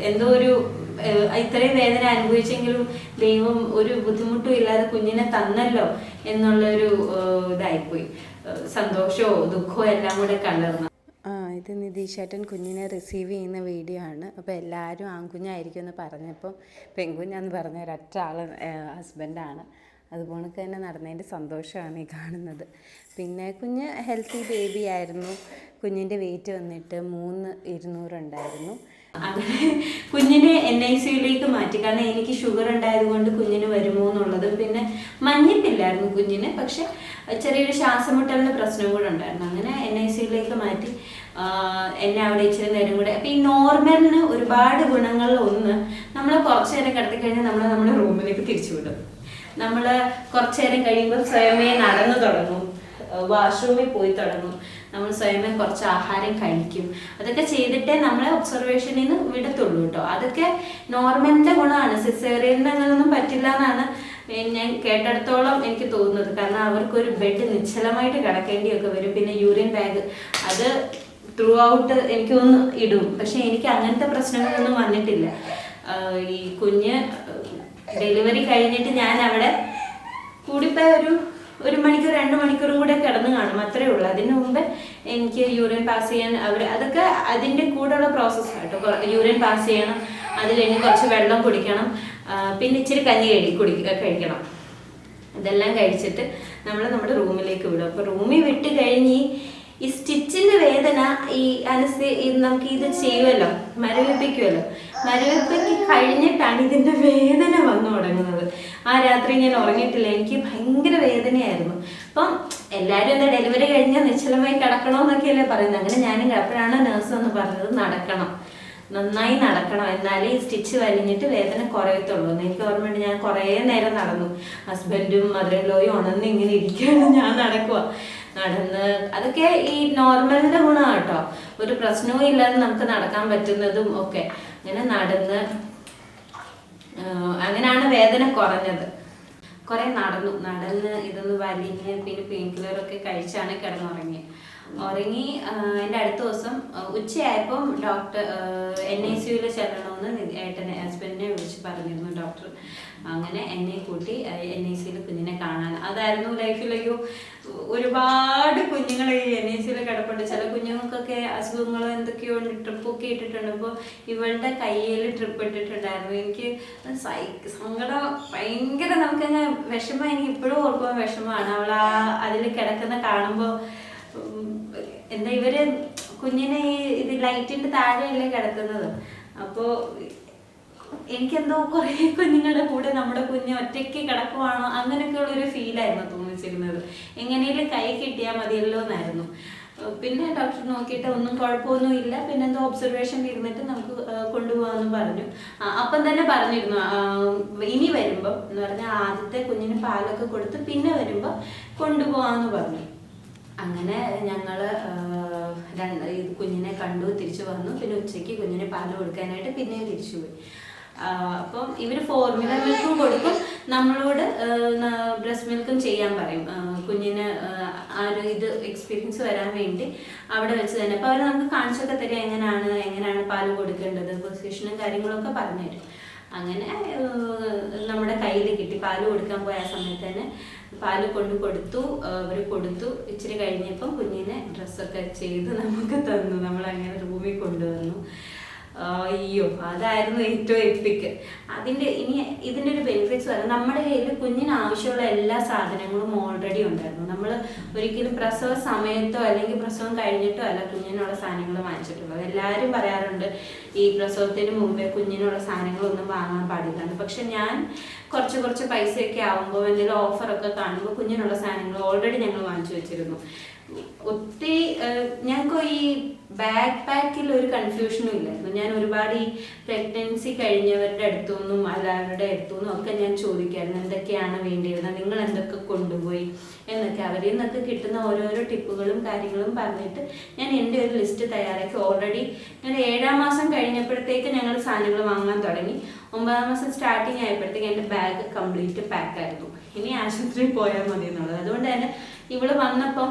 എന്തോ ഒരു ഇത്രയും വേദന അനുഭവിച്ചെങ്കിലും ദൈവം ഒരു ബുദ്ധിമുട്ടും ഇല്ലാതെ കുഞ്ഞിനെ തന്നല്ലോ എന്നുള്ളൊരു ഇതായിപ്പോയി. സന്തോഷവും ദുഃഖവും എല്ലാം കൂടെ കലർന്നു. ഇത് നിതീഷേട്ടൻ കുഞ്ഞിനെ റിസീവ് ചെയ്യുന്ന വീഡിയോ ആണ്. അപ്പോൾ എല്ലാവരും ആൺകുഞ്ഞായിരിക്കും എന്ന് പറഞ്ഞപ്പോൾ പെൺകുഞ്ഞാന്ന് പറഞ്ഞ ഒരൊറ്റ ആൾ ഹസ്ബൻഡാണ്. അതുപോലെ തന്നെ നടന്നതിൻ്റെ സന്തോഷമാണ് ഈ കാണുന്നത്. പിന്നെ കുഞ്ഞ് ഹെൽത്തി ബേബി ആയിരുന്നു. കുഞ്ഞിൻ്റെ വെയിറ്റ് വന്നിട്ട് 3,200 ഉണ്ടായിരുന്നു. അങ്ങനെ കുഞ്ഞിനെ NICUയിലേക്ക് മാറ്റി. കാരണം എനിക്ക് ഷുഗർ ഉണ്ടായത് കൊണ്ട് കുഞ്ഞിന് വരുമോ എന്നുള്ളതും പിന്നെ മഞ്ഞപ്പില്ലായിരുന്നു കുഞ്ഞിന്. പക്ഷെ ചെറിയൊരു ശ്വാസമുട്ടലിൻ്റെ പ്രശ്നം കൂടെ ഉണ്ടായിരുന്നു. അങ്ങനെ NICUയിലേക്ക് മാറ്റി. എന്നെ അവിടെ ഇച്ചിരി നേരം കൂടെ. അപ്പം ഈ നോർമലിന് ഒരുപാട് ഗുണങ്ങളിലൊന്ന് നമ്മൾ കുറച്ച് നേരം കിടത്തി കഴിഞ്ഞാൽ നമ്മുടെ റൂമിലേക്ക് തിരിച്ചു വിടും. നമ്മൾ കുറച്ചു നേരം കഴിയുമ്പോൾ സ്വയമേ നടന്നു തുടങ്ങും, വാഷ്റൂമിൽ പോയി തുടങ്ങും, നമ്മൾ സ്വയമേ കുറച്ച് ആഹാരം കഴിക്കും. അതൊക്കെ ചെയ്തിട്ടേ നമ്മളെ ഒബ്സർവേഷനിൽ നിന്ന് വിടത്തുള്ളൂ കേട്ടോ. അതൊക്കെ നോർമലിൻ്റെ ഗുണമാണ്. സിസേറിയൻ്റെ അങ്ങനെയൊന്നും പറ്റില്ല എന്നാണ് ഞാൻ കേട്ടിടത്തോളം എനിക്ക് തോന്നുന്നത്. കാരണം അവർക്കൊരു ബെഡ് നിശ്ചലമായിട്ട് കിടക്കേണ്ടിയൊക്കെ വരും. പിന്നെ യൂറിൻ ബാഗ് അത് ത്രൂ ഔട്ട് എനിക്കൊന്ന് ഇടും. പക്ഷെ എനിക്ക് അങ്ങനത്തെ പ്രശ്നങ്ങളൊന്നും വന്നിട്ടില്ല. ഈ കുഞ്ഞ് ഡെലിവറി കഴിഞ്ഞിട്ട് ഞാൻ അവിടെ കൂടിപ്പോയ ഒരു മണിക്കൂർ 2 മണിക്കൂറും കൂടെ കിടന്ന് കാണും, അത്രേ ഉള്ളൂ. അതിന് മുമ്പ് എനിക്ക് യൂറിൻ പാസ് ചെയ്യാൻ അതൊക്കെ അതിൻ്റെ കൂടെയുള്ള പ്രോസസ്സാണ് കേട്ടോ. യൂറിൻ പാസ് ചെയ്യണം, അതിൽ കഴിഞ്ഞ് കുറച്ച് വെള്ളം കുടിക്കണം, പിന്നെ ഇച്ചിരി കഞ്ഞി കഴിക്കണം. ഇതെല്ലാം കഴിച്ചിട്ട് നമ്മൾ നമ്മുടെ റൂമിലേക്ക് വിടും. അപ്പോൾ റൂമിൽ വിട്ട് കഴിഞ്ഞ് ഈ സ്റ്റിച്ചിൻ്റെ വേദന നമുക്ക് ഇത് ചെയ്യുമല്ലോ, മരവിപ്പിക്കുമല്ലോ. മരവിപ്പിക്ക് കഴിഞ്ഞിട്ടാണ് ഇതിൻ്റെ വേദന വന്നു തുടങ്ങുന്നത്. ആ രാത്രി ഞാൻ ഉറങ്ങിയിട്ടില്ല, എനിക്ക് ഭയങ്കര വേദനയായിരുന്നു. അപ്പം എല്ലാവരും എന്താ ഡെലിവറി കഴിഞ്ഞാൽ നിശ്ചലമായി കിടക്കണമെന്നൊക്കെയല്ലേ പറയുന്നത്. അങ്ങനെ ഞാനും അപ്പോഴാണ് നേഴ്സ് എന്ന് പറഞ്ഞത് നടക്കണം, നന്നായി നടക്കണം, എന്നാലേ ഈ സ്റ്റിച്ച് വലിഞ്ഞിട്ട് വേദന കുറയത്തുള്ളൂ എന്ന്. എനിക്ക് ഓർമ്മയുണ്ട്, ഞാൻ കുറേ നേരം നടന്നു. ഹസ്ബൻഡും മദറിൻലോയും ഉണർന്ന് ഇങ്ങനെ ഇരിക്കുകയാണ്, ഞാൻ നടന്ന് അതൊക്കെ ഈ നോർമലിന്റെ ഗുണമാണ് കേട്ടോ. ഒരു പ്രശ്നവും ഇല്ലാതെ നമുക്ക് നടക്കാൻ പറ്റുന്നതും ഒക്കെ. അങ്ങനെ അങ്ങനെയാണ് വേദന കുറഞ്ഞത്. കുറെ നടന്ന് ഇതൊന്ന് വലിഞ്ഞ് പിന്നെ പെയിൻ കില്ലറൊക്കെ കഴിച്ചാണ് ഉറങ്ങി. എൻ്റെ അടുത്ത ദിവസം ഉച്ചയായപ്പം ഡോക്ടർ NICUയിൽ ചെല്ലണമെന്ന് ഏട്ടനെ ഹസ്ബൻഡിനെ വിളിച്ച് പറഞ്ഞിരുന്നു ഡോക്ടർ. അങ്ങനെ എന്നെ കൂട്ടി NICUയിൽ കുഞ്ഞിനെ കാണാൻ. അതായിരുന്നു ലൈഫിലേക്ക് ഒരുപാട് കുഞ്ഞുങ്ങൾ ഈ NICUയിൽ കിടപ്പുണ്ട്. ചില കുഞ്ഞുങ്ങൾക്കൊക്കെ അസുഖങ്ങളോ എന്തൊക്കെയോ ഉണ്ട്, ട്രിപ്പൊക്കെ ഇട്ടിട്ടുണ്ട്. അപ്പോൾ ഇവളുടെ കയ്യിൽ ട്രിപ്പ് ഇട്ടിട്ടുണ്ടായിരുന്നു. എനിക്ക് സങ്കടം ഭയങ്കര, നമുക്കങ്ങ് വിഷമം, എനിക്ക് ഇപ്പോഴും ഓർക്കുമ്പോൾ വിഷമമാണ്. അവൾ അതിൽ കിടക്കുന്ന കാണുമ്പോൾ എന്താ ഇവര് കുഞ്ഞിനെ ഇത് ലൈറ്റിന്റെ താഴെയല്ലേ കിടക്കുന്നത്. അപ്പോൾ എനിക്കെന്തോ കുറേ കുഞ്ഞുങ്ങളുടെ കൂടെ നമ്മുടെ കുഞ്ഞ് ഒറ്റയ്ക്ക് കിടക്കുവാണോ അങ്ങനെയൊക്കെയുള്ളൊരു ഫീലായിരുന്നു തോന്നിച്ചിരുന്നത്. എങ്ങനെയും കൈ കിട്ടിയാൽ മതിയല്ലോ എന്നായിരുന്നു. പിന്നെ ഡോക്ടർ നോക്കിയിട്ട് ഒന്നും കുഴപ്പമൊന്നും ഇല്ല, പിന്നെ എന്തോ ഒബ്സർവേഷൻ ഇരുന്നിട്ട് നമുക്ക് കൊണ്ടുപോകാമെന്ന് പറഞ്ഞു. അപ്പം തന്നെ പറഞ്ഞിരുന്നു ഇനി വരുമ്പം എന്ന് പറഞ്ഞാൽ ആദ്യത്തെ കുഞ്ഞിന് പാലൊക്കെ കൊടുത്ത് പിന്നെ വരുമ്പോൾ കൊണ്ടുപോകാമെന്ന് പറഞ്ഞു. അങ്ങനെ ഞങ്ങൾ കുഞ്ഞിനെ കണ്ടു, തിരിച്ചു വന്നു. പിന്നെ ഉച്ചയ്ക്ക് കുഞ്ഞിന് പാല് കൊടുക്കാനായിട്ട് പിന്നെയും തിരിച്ചുപോയി. അപ്പം ഇവർ ഫോർമുല മിൽക്കും കൊടുക്കും, നമ്മളോട് ബ്രസ്റ്റ് മിൽക്കും ചെയ്യാൻ പറയും. കുഞ്ഞിന് ആ ഒരു ഇത് എക്സ്പീരിയൻസ് വരാൻ വേണ്ടി അവിടെ വെച്ച് തന്നെ. അപ്പോൾ അവർ നമുക്ക് കാണിച്ചൊക്കെ തരിക എങ്ങനെയാണ് പാല് കൊടുക്കേണ്ടത്, പൊസിഷനും കാര്യങ്ങളൊക്കെ പറഞ്ഞുതരും. അങ്ങനെ നമ്മുടെ കയ്യിൽ കിട്ടി. പാല് കൊടുക്കാൻ പോയ സമയത്ത് തന്നെ പാല് കൊടുത്തു. അവർ കൊടുത്തു. ഇച്ചിരി കഴിഞ്ഞപ്പം കുഞ്ഞിനെ ഡ്രസ്സൊക്കെ ചെയ്ത് നമുക്ക് തന്നു. നമ്മളങ്ങനെ റൂമിൽ കൊണ്ടുവന്നു. അയ്യോ, അതായിരുന്നു ഏറ്റവും എപ്പിക്ക്. ഇതിൻ്റെ ഒരു ബെനിഫിറ്റ്സ് പറയാം. നമ്മുടെ കയ്യിൽ കുഞ്ഞിന് ആവശ്യമുള്ള എല്ലാ സാധനങ്ങളും ഓൾറെഡി ഉണ്ടായിരുന്നു. നമ്മൾ ഒരിക്കലും പ്രസവ സമയത്തോ അല്ലെങ്കിൽ പ്രസവം കഴിഞ്ഞിട്ടോ അല്ല കുഞ്ഞിനുള്ള സാധനങ്ങൾ വാങ്ങിച്ചിട്ടുള്ളത്. എല്ലാവരും പറയാറുണ്ട് ഈ പ്രസവത്തിന് മുമ്പേ കുഞ്ഞിനുള്ള സാധനങ്ങളൊന്നും വാങ്ങാൻ പാടില്ല. പക്ഷെ ഞാൻ കുറച്ച് പൈസയൊക്കെ ആവുമ്പോൾ എന്തെങ്കിലും ഓഫറൊക്കെ കാണുമ്പോൾ കുഞ്ഞിനുള്ള സാധനങ്ങൾ ഓൾറെഡി ഞങ്ങൾ വാങ്ങിച്ചു വെച്ചിരുന്നു. ഒത്തിരി ഞങ്ങൾക്ക് ഈ ബാക്ക് പാക്കിൽ ഒരു കൺഫ്യൂഷനും ഇല്ലായിരുന്നു. ഞാൻ ഒരുപാട് ഈ പ്രഗ്നൻസി കഴിഞ്ഞവരുടെ അടുത്തുനിന്നും എല്ലാവരുടെ അടുത്തുനിന്നും ഒക്കെ ഞാൻ ചോദിക്കായിരുന്നു എന്തൊക്കെയാണ് വേണ്ടിയിരുന്നത്, നിങ്ങൾ എന്തൊക്കെ കൊണ്ടുപോയി എന്നൊക്കെ. അവരിൽ നിന്നൊക്കെ കിട്ടുന്ന ഓരോരോ ടിപ്പുകളും കാര്യങ്ങളും പറഞ്ഞിട്ട് ഞാൻ എൻ്റെ ഒരു ലിസ്റ്റ് തയ്യാറാക്കി. ഓൾറെഡി ഞാൻ 7-ാം മാസം കഴിഞ്ഞപ്പോഴത്തേക്ക് ഞങ്ങൾ സാധനങ്ങൾ വാങ്ങാൻ തുടങ്ങി. 9-ാം മാസം സ്റ്റാർട്ടിങ് ആയപ്പോഴത്തേക്ക് എൻ്റെ ബാഗ് കംപ്ലീറ്റ് പാക്കായിരുന്നു. ഇനി ആശുപത്രിയിൽ പോയാൽ മതി എന്നുള്ളത്. അതുകൊണ്ട് തന്നെ ഇവള് വന്നപ്പം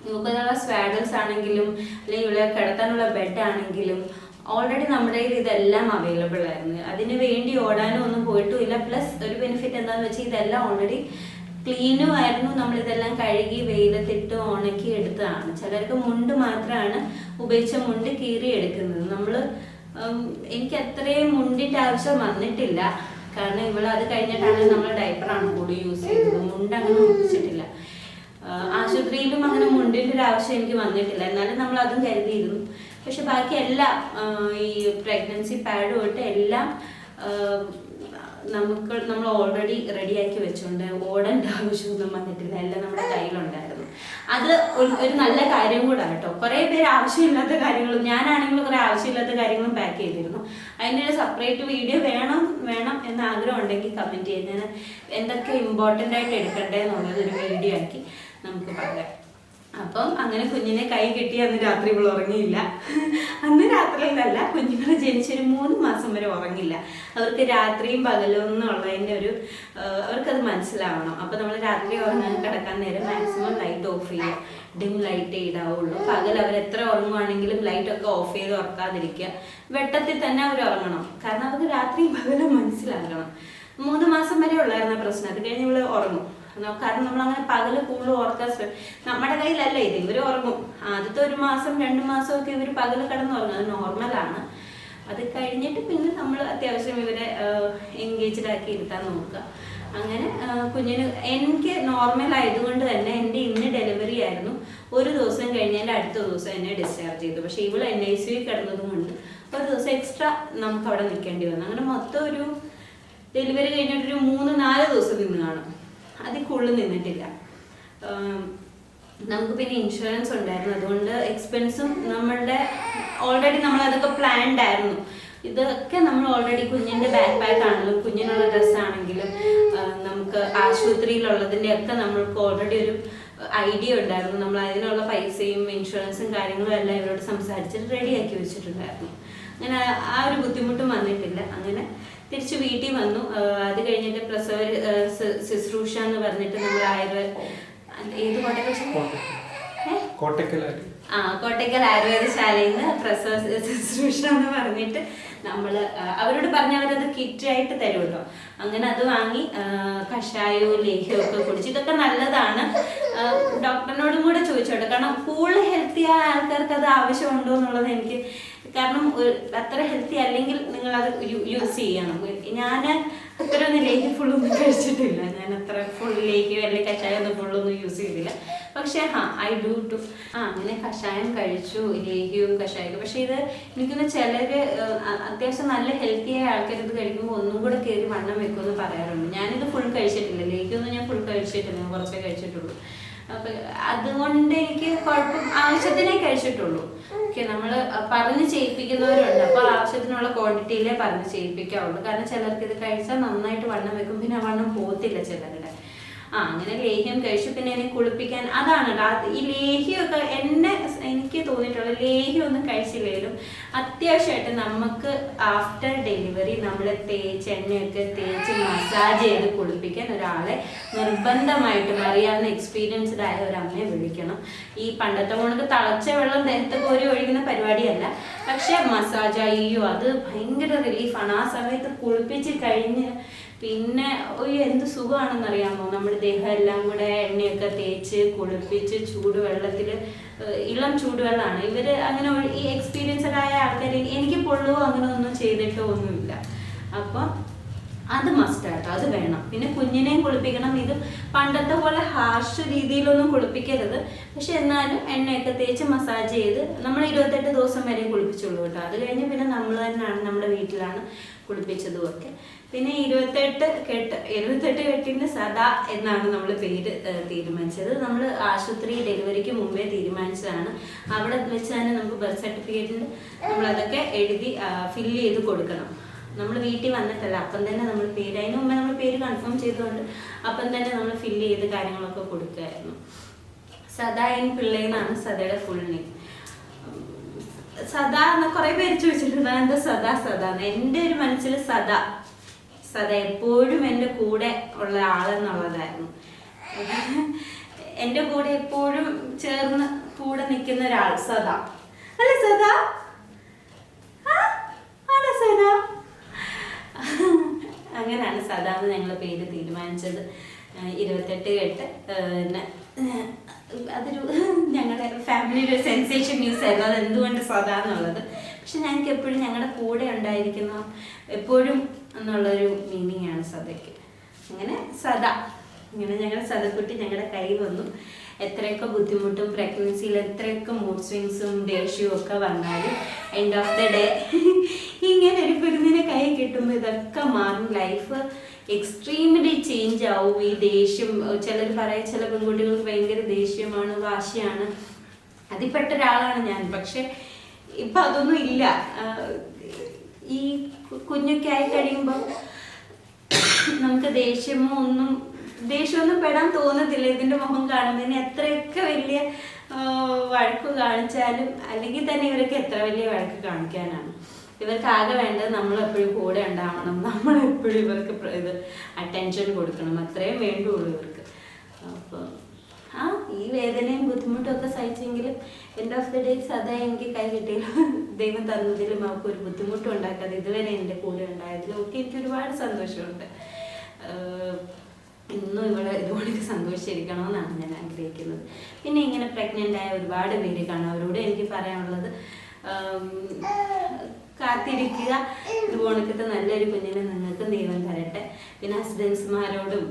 നമുക്കുള്ള സ്വാഡൽസ് ആണെങ്കിലും അല്ലെങ്കിൽ ഇവിടെ കിടത്താനുള്ള ബെഡ് ആണെങ്കിലും ഓൾറെഡി നമ്മുടെ കയ്യിൽ ഇതെല്ലാം അവൈലബിൾ ആയിരുന്നു. അതിന് വേണ്ടി ഓടാനോ ഒന്നും പോയിട്ടുമില്ല. പ്ലസ് ഒരു ബെനിഫിറ്റ് എന്താണെന്ന് വെച്ചാൽ ഇതെല്ലാം ഓൾറെഡി ക്ലീനും ആയിരുന്നു. നമ്മളിതെല്ലാം കഴുകി വെയിലത്തിട്ട് ഉണക്കി എടുത്തതാണ്. ചിലർക്ക് മുണ്ട് മാത്രമാണ് ഉപയോഗിച്ച മുണ്ട് കീറി എടുക്കുന്നത്. എനിക്ക് അത്രയും മുണ്ടിൻ്റെ ആവശ്യം വന്നിട്ടില്ല. കാരണം ഇവിടെ അത് കഴിഞ്ഞിട്ടാണ് നമ്മൾ ഡൈപ്പറാണ് കൂടി യൂസ് ചെയ്തത്. മുണ്ട് അങ്ങനെ ഉപയോഗിച്ചിട്ടില്ല. ആശുപത്രിയിലും അങ്ങനെ മുണ്ടിൻ്റെ ഒരു ആവശ്യം എനിക്ക് വന്നിട്ടില്ല. എന്നാലും നമ്മൾ അതും കരുതിയിരുന്നു. പക്ഷെ ബാക്കി എല്ലാം ഈ പ്രഗ്നൻസി പാഡ് തൊട്ട് എല്ലാം നമ്മൾ ഓൾറെഡി റെഡിയാക്കി വെച്ചുകൊണ്ട് ഓടേണ്ട ആവശ്യമൊന്നും വന്നിട്ടില്ല. എല്ലാം നമ്മുടെ കയ്യിലുണ്ടായിരുന്നു. അത് ഒരു നല്ല കാര്യം കൂടെ കേട്ടോ. കുറേ പേര് ആവശ്യമില്ലാത്ത കാര്യങ്ങളും, ഞാനാണെങ്കിലും കുറേ ആവശ്യമില്ലാത്ത കാര്യങ്ങളും പാക്ക് ചെയ്തിരുന്നു. അതിൻ്റെ ഒരു സെപ്പറേറ്റ് വീഡിയോ വേണം എന്ന് ആഗ്രഹം ഉണ്ടെങ്കിൽ കമൻറ്റ് ചെയ്ത് ഞാൻ എന്തൊക്കെ ഇമ്പോർട്ടൻ്റ് ആയിട്ട് എടുക്കണ്ടേ എന്നുള്ളത് ഒരു വീഡിയോ ആക്കി നമുക്ക് പറയാം. അപ്പം അങ്ങനെ കുഞ്ഞിനെ കൈ കിട്ടി. അന്ന് രാത്രി ഇവൾ ഉറങ്ങിയില്ല. അന്ന് രാത്രിയിലല്ല, കുഞ്ഞുങ്ങൾ ജനിച്ചൊരു 3 മാസം വരെ ഉറങ്ങില്ല. അവർക്ക് രാത്രിയും പകലും എന്നുള്ളതിൻ്റെ അവർക്കത് മനസ്സിലാവണം. അപ്പം നമ്മൾ രാത്രി ഉറങ്ങാൻ കിടക്കാൻ നേരം മാക്സിമം ലൈറ്റ് ഓഫ് ചെയ്യുക, ഡിം ലൈറ്റ് ഇടാവുള്ളൂ. പകൽ അവർ എത്ര ഉറങ്ങുവാണെങ്കിലും ലൈറ്റൊക്കെ ഓഫ് ചെയ്ത് ഉറക്കാതിരിക്കുക. വെട്ടത്തിൽ തന്നെ അവർ ഉറങ്ങണം. കാരണം അവർക്ക് രാത്രിയും പകലും മനസ്സിലാക്കണം. 3 മാസം വരെ ഉള്ളായിരുന്ന പ്രശ്നം. അത് കഴിഞ്ഞ് ഇവള് ഉറങ്ങും. കാരണം നമ്മളങ്ങനെ പകല് കൂടുതൽ ഓർക്കാൻ നമ്മുടെ കയ്യിലല്ല ഇത്. ഇവർ ഉറങ്ങും. ആദ്യത്തെ 1 മാസം 2 മാസമൊക്കെ ഇവർ പകല് കിടന്നുറങ്ങും. അത് നോർമലാണ്. അത് കഴിഞ്ഞിട്ട് പിന്നെ നമ്മൾ അത്യാവശ്യം ഇവരെ എൻഗേജ്ഡ് ആക്കി ഇരുത്താൻ നോക്കുക. അങ്ങനെ കുഞ്ഞിന് എനിക്ക് നോർമൽ ആയതുകൊണ്ട് തന്നെ എൻ്റെ ഇന്ന് ഡെലിവറി ആയിരുന്നു. ഒരു ദിവസം കഴിഞ്ഞതിൻ്റെ അടുത്ത ദിവസം എന്നെ ഡിസ്ചാർജ് ചെയ്തു. പക്ഷെ ഇവൾ NICU കിടന്നത് കൊണ്ട് ഒരു ദിവസം എക്സ്ട്രാ നമുക്ക് അവിടെ നിൽക്കേണ്ടി വന്നു. അങ്ങനെ മൊത്തം ഒരു ഡെലിവറി കഴിഞ്ഞിട്ടൊരു 3-4 ദിവസം നിന്ന് കാണും. അതിൽ കൂടുതൽ നിന്നിട്ടില്ല. നമുക്ക് പിന്നെ ഇൻഷുറൻസ് ഉണ്ടായിരുന്നു. അതുകൊണ്ട് എക്സ്പെൻസും നമ്മളുടെ ഓൾറെഡി നമ്മളതൊക്കെ പ്ലാൻഡ് ആയിരുന്നു. ഇതൊക്കെ നമ്മൾ ഓൾറെഡി കുഞ്ഞിൻ്റെ ബാക്ക് പാക്ക് ആണെങ്കിലും കുഞ്ഞിനുള്ള ഡ്രസ്സാണെങ്കിലും നമുക്ക് ആശുപത്രിയിലുള്ളതിൻ്റെ ഒക്കെ നമ്മൾക്ക് ഓൾറെഡി ഒരു ഐഡിയ ഉണ്ടായിരുന്നു. നമ്മൾ അതിനുള്ള പൈസയും ഇൻഷുറൻസും കാര്യങ്ങളും എല്ലാം ഇവരോട് സംസാരിച്ചിട്ട് റെഡിയാക്കി വെച്ചിട്ടുണ്ടായിരുന്നു. അങ്ങനെ ആ ഒരു ബുദ്ധിമുട്ടും വന്നിട്ടില്ല. അങ്ങനെ തിരിച്ച് വീട്ടിൽ വന്നു. അത് കഴിഞ്ഞിട്ട് പ്രസവ ശുശ്രൂഷ എന്ന് പറഞ്ഞിട്ട് നമ്മൾ ഏത് കോട്ടയ്ക്കൽ ആയുർവേദശാലയിൽ നിന്ന് പ്രസവ ശുശ്രൂഷ എന്ന് പറഞ്ഞിട്ട് നമ്മൾ അവരോട് പറഞ്ഞ് അവരത് കിറ്റായിട്ട് തരുമല്ലോ. അങ്ങനെ അത് വാങ്ങി കഷായവും ലേഹ്യവും ഒക്കെ കുടിച്ച്. ഇതൊക്കെ നല്ലതാണ്. ഡോക്ടറിനോടും കൂടെ ചോദിച്ചോട്ടെ. കാരണം കൂടുതൽ ഹെൽത്തി ആയ ആൾക്കാർക്ക് അത് ആവശ്യമുണ്ടോ എന്നുള്ളത് എനിക്ക്, കാരണം അത്ര ഹെൽത്തി അല്ലെങ്കിൽ നിങ്ങളത് യൂസ് ചെയ്യണം. ഞാൻ അത്ര ഒന്നും ലേഹ്യം ഫുള്ളൊന്നും കഴിച്ചിട്ടില്ല. ഞാൻ അത്ര ഫുൾ ലേഹ്യം അല്ലെങ്കിൽ കഷായം ഒന്നും ഫുള്ളൊന്നും യൂസ് ചെയ്തില്ല. പക്ഷേ അങ്ങനെ കഷായം കഴിച്ചു, ലേഹ്യവും കഷായം. പക്ഷെ ഇത് എനിക്കൊന്ന് ചിലര് അത്യാവശ്യം നല്ല ഹെൽത്തി ആയ ആൾക്കാർ ഇത് കഴിക്കുമ്പോൾ ഒന്നും കൂടെ കയറി വണ്ണം വെക്കുമെന്ന് പറയാറുണ്ട്. ഞാനിത് ഫുൾ കഴിച്ചിട്ടില്ല. ലേഹ്യമൊന്നും ഞാൻ ഫുൾ കഴിച്ചിട്ടില്ല. ഞാൻ കുറച്ചേ കഴിച്ചിട്ടുള്ളൂ. അപ്പൊ അതുകൊണ്ട് എനിക്ക് കുഴപ്പം, ആവശ്യത്തിനേ കഴിച്ചിട്ടുള്ളൂ. ഓക്കെ, നമ്മൾ പറഞ്ഞ് ചെയ്യിപ്പിക്കുന്നവരുണ്ട്. അപ്പോൾ ആവശ്യത്തിനുള്ള ക്വാണ്ടിറ്റിയിലേ പറഞ്ഞ് ചെയ്യിപ്പിക്കാവുള്ളൂ. കാരണം ചിലർക്ക് ഇത് കഴിച്ചാൽ നന്നായിട്ട് വണ്ണം വെക്കും. പിന്നെ ആ വണ്ണം പോകത്തില്ല ചിലരുടെ. അങ്ങനെ ലേഹ്യം കഴിച്ചു. പിന്നെ എനിക്ക് കുളിപ്പിക്കാൻ അതാണ് ഈ ലേഹ്യമൊക്കെ എനിക്ക് തോന്നിയിട്ടുള്ളത്. ലേഹ്യം ഒന്നും കഴിച്ചില്ലെങ്കിലും അത്യാവശ്യമായിട്ട് നമുക്ക് ആഫ്റ്റർ ഡെലിവറി നമ്മൾ എണ്ണയൊക്കെ തേച്ച് മസാജ് ചെയ്ത് കുളിപ്പിക്കാൻ ഒരാളെ നിർബന്ധമായിട്ടും അറിയാവുന്ന എക്സ്പീരിയൻസ്ഡ് ആയ ഒരു അമ്മയെ വിളിക്കണം. ഈ പണ്ടത്തെ കണക്ക് തിളച്ച വെള്ളം ദേഹത്ത് കോരി ഒഴിക്കുന്ന പരിപാടിയല്ല, പക്ഷെ മസാജ് അയ്യോ അത് ഭയങ്കര റിലീഫാണ്. ആ സമയത്ത് കുളിപ്പിച്ച് കഴിഞ്ഞ് പിന്നെ എന്ത് സുഖമാണെന്നറിയാമോ, നമ്മുടെ ദേഹം എല്ലാം കൂടെ എണ്ണയൊക്കെ തേച്ച് കുളിപ്പിച്ച് ചൂടുവെള്ളത്തിൽ, ഇളം ചൂടുവെള്ളമാണ് ഇവര് അങ്ങനെ ഈ എക്സ്പീരിയൻസ്ഡ് ആയ ആൾക്കാർ, എനിക്ക് പൊള്ളുവോ അങ്ങനെ ഒന്നും ചെയ്തിട്ടോ ഒന്നുമില്ല. അപ്പം അത് മസ്റ്റാട്ടോ, അത് വേണം. പിന്നെ കുഞ്ഞിനെയും കുളിപ്പിക്കണം. ഇത് പണ്ടത്തെ പോലെ ഹാർഷ് രീതിയിലൊന്നും കുളിപ്പിക്കരുത്, പക്ഷെ എന്നാലും എണ്ണയൊക്കെ തേച്ച് മസാജ് ചെയ്ത് നമ്മൾ 28 ദിവസം വരെ കുളിപ്പിച്ചുള്ളൂ കേട്ടോ. അത് കഴിഞ്ഞ് പിന്നെ നമ്മൾ തന്നെയാണ് നമ്മുടെ വീട്ടിലാണ് കുളിപ്പിച്ചതും ഒക്കെ. പിന്നെ 28 കെട്ടിന് സദാ എന്നാണ് നമ്മൾ പേര് തീരുമാനിച്ചത്. നമ്മൾ ആശുപത്രി ഡെലിവറിക്ക് മുമ്പേ തീരുമാനിച്ചതാണ്. അവിടെ വെച്ച് തന്നെ നമുക്ക് ബർത്ത് സർട്ടിഫിക്കറ്റിൽ നമ്മളതൊക്കെ എഴുതി ഫില്ല് ചെയ്ത് കൊടുക്കണം. നമ്മൾ വീട്ടിൽ വന്നിട്ടല്ല, അപ്പം തന്നെ നമ്മൾ പേര്, അതിന് മുമ്പേ നമ്മൾ പേര് കൺഫേം ചെയ്തുകൊണ്ട് അപ്പം തന്നെ നമ്മൾ ഫില്ല് ചെയ്ത് കാര്യങ്ങളൊക്കെ കൊടുക്കുമായിരുന്നു. സദാ എൻ പിള്ളേ എന്നാണ് സദയുടെ ഫുൾ നെയിം. സദാ എന്ന് കുറെ പേര് ചോദിച്ചിട്ടുണ്ട് എന്താ സദാ. എൻ്റെ ഒരു മനസ്സിൽ സദാ എപ്പോഴും എൻ്റെ കൂടെ ഉള്ള ആളെന്നുള്ളതായിരുന്നു. എൻ്റെ കൂടെ എപ്പോഴും ചേർന്ന് കൂടെ നിൽക്കുന്ന ഒരാൾ സദാ. അല്ലേ സദാ? സദാ അങ്ങനെയാണ് സദാന്ന് ഞങ്ങൾ പേര് തീരുമാനിച്ചത്. 28 കെട്ട് അതൊരു ഞങ്ങളുടെ ഫാമിലിയുടെ ഒരു സെൻസേഷൻ ന്യൂസ് ആയിരുന്നു, അത് എന്തുകൊണ്ട് സദാ എന്നുള്ളത്. പക്ഷെ ഞങ്ങൾക്ക് എപ്പോഴും ഞങ്ങളുടെ കൂടെ ഉണ്ടായിരിക്കുന്ന എപ്പോഴും എന്നുള്ളൊരു മീനിങ് ആണ് സദയ്ക്ക്. അങ്ങനെ സദാ, ഇങ്ങനെ ഞങ്ങളുടെ സദക്കുട്ടി ഞങ്ങളുടെ കൈ വന്നു. എത്രയൊക്കെ ബുദ്ധിമുട്ടും പ്രഗ്നൻസിയിൽ എത്രയൊക്കെ മൂഡ് സ്വിങ്സും ദേഷ്യവും ഒക്കെ വന്നാലും എൻഡ് ഓഫ് ദ ഡേ ഇങ്ങനെ ഒരു കുരുന്നിനെ കൈ കിട്ടുമ്പോൾ ഇതൊക്കെ മാറും. ലൈഫ് എക്സ്ട്രീംലി ചേഞ്ച് ആവും. ഈ ദേഷ്യം, ചിലർ പറയും ചില പെൺകുട്ടികൾക്ക് ഭയങ്കര ദേഷ്യമാണ്, വാശിയാണ്. അതിൽപ്പെട്ട ഒരാളാണ് ഞാൻ. പക്ഷെ ഇപ്പം അതൊന്നും ഇല്ല. ഈ കുഞ്ഞൊക്കെ ആയി കഴിയുമ്പോൾ നമുക്ക് ദേഷ്യമൊന്നും പെടാൻ തോന്നത്തില്ല. ഇതിൻ്റെ മുഖം കാണുന്നതിന് എത്രയൊക്കെ വലിയ വഴക്ക് കാണിച്ചാലും, അല്ലെങ്കിൽ തന്നെ ഇവരൊക്കെ എത്ര വലിയ വഴക്ക് കാണിക്കാനാണ്. ഇവർക്ക് ആകെ വേണ്ടത് നമ്മളെപ്പോഴും കൂടെ ഉണ്ടാവണം, നമ്മളെപ്പോഴും ഇവർക്ക് ഇത് അറ്റൻഷൻ കൊടുക്കണം, അത്രയും വേണ്ടുള്ളൂ ഇവർക്ക്. അപ്പോൾ ഈ വേദനയും ബുദ്ധിമുട്ടും ഒക്കെ സഹിച്ചെങ്കിലും എൻഡ് ഓഫ് ദി ഡേ സദാ എനിക്ക് കൈ കിട്ടിയാലും ദൈവം തന്നതിലും അവർക്ക് ഒരു ബുദ്ധിമുട്ടും ഉണ്ടാക്കാതെ ഇതുവരെ എൻ്റെ കൂടെ ഉണ്ടായതിലും ഒക്കെ എനിക്ക് ഒരുപാട് സന്തോഷമുണ്ട്. ഇന്നും ഇവിടെ ഇതുകൊണ്ട് സന്തോഷിച്ചിരിക്കണമെന്നാണ് ഞാൻ ആഗ്രഹിക്കുന്നത്. പിന്നെ ഇങ്ങനെ പ്രഗ്നൻ്റ് ആയ ഒരുപാട് പേര് കാണും. അവരോട് എനിക്ക് പറയാനുള്ളത്, കാത്തിരിക്കുക. ഇതുപോണക്കത്തെ നല്ലൊരു കുഞ്ഞിനെ നിങ്ങൾക്ക് ദൈവം തരട്ടെ. പിന്നെ ഹസ്ബൻഡ്സ്മാരോടും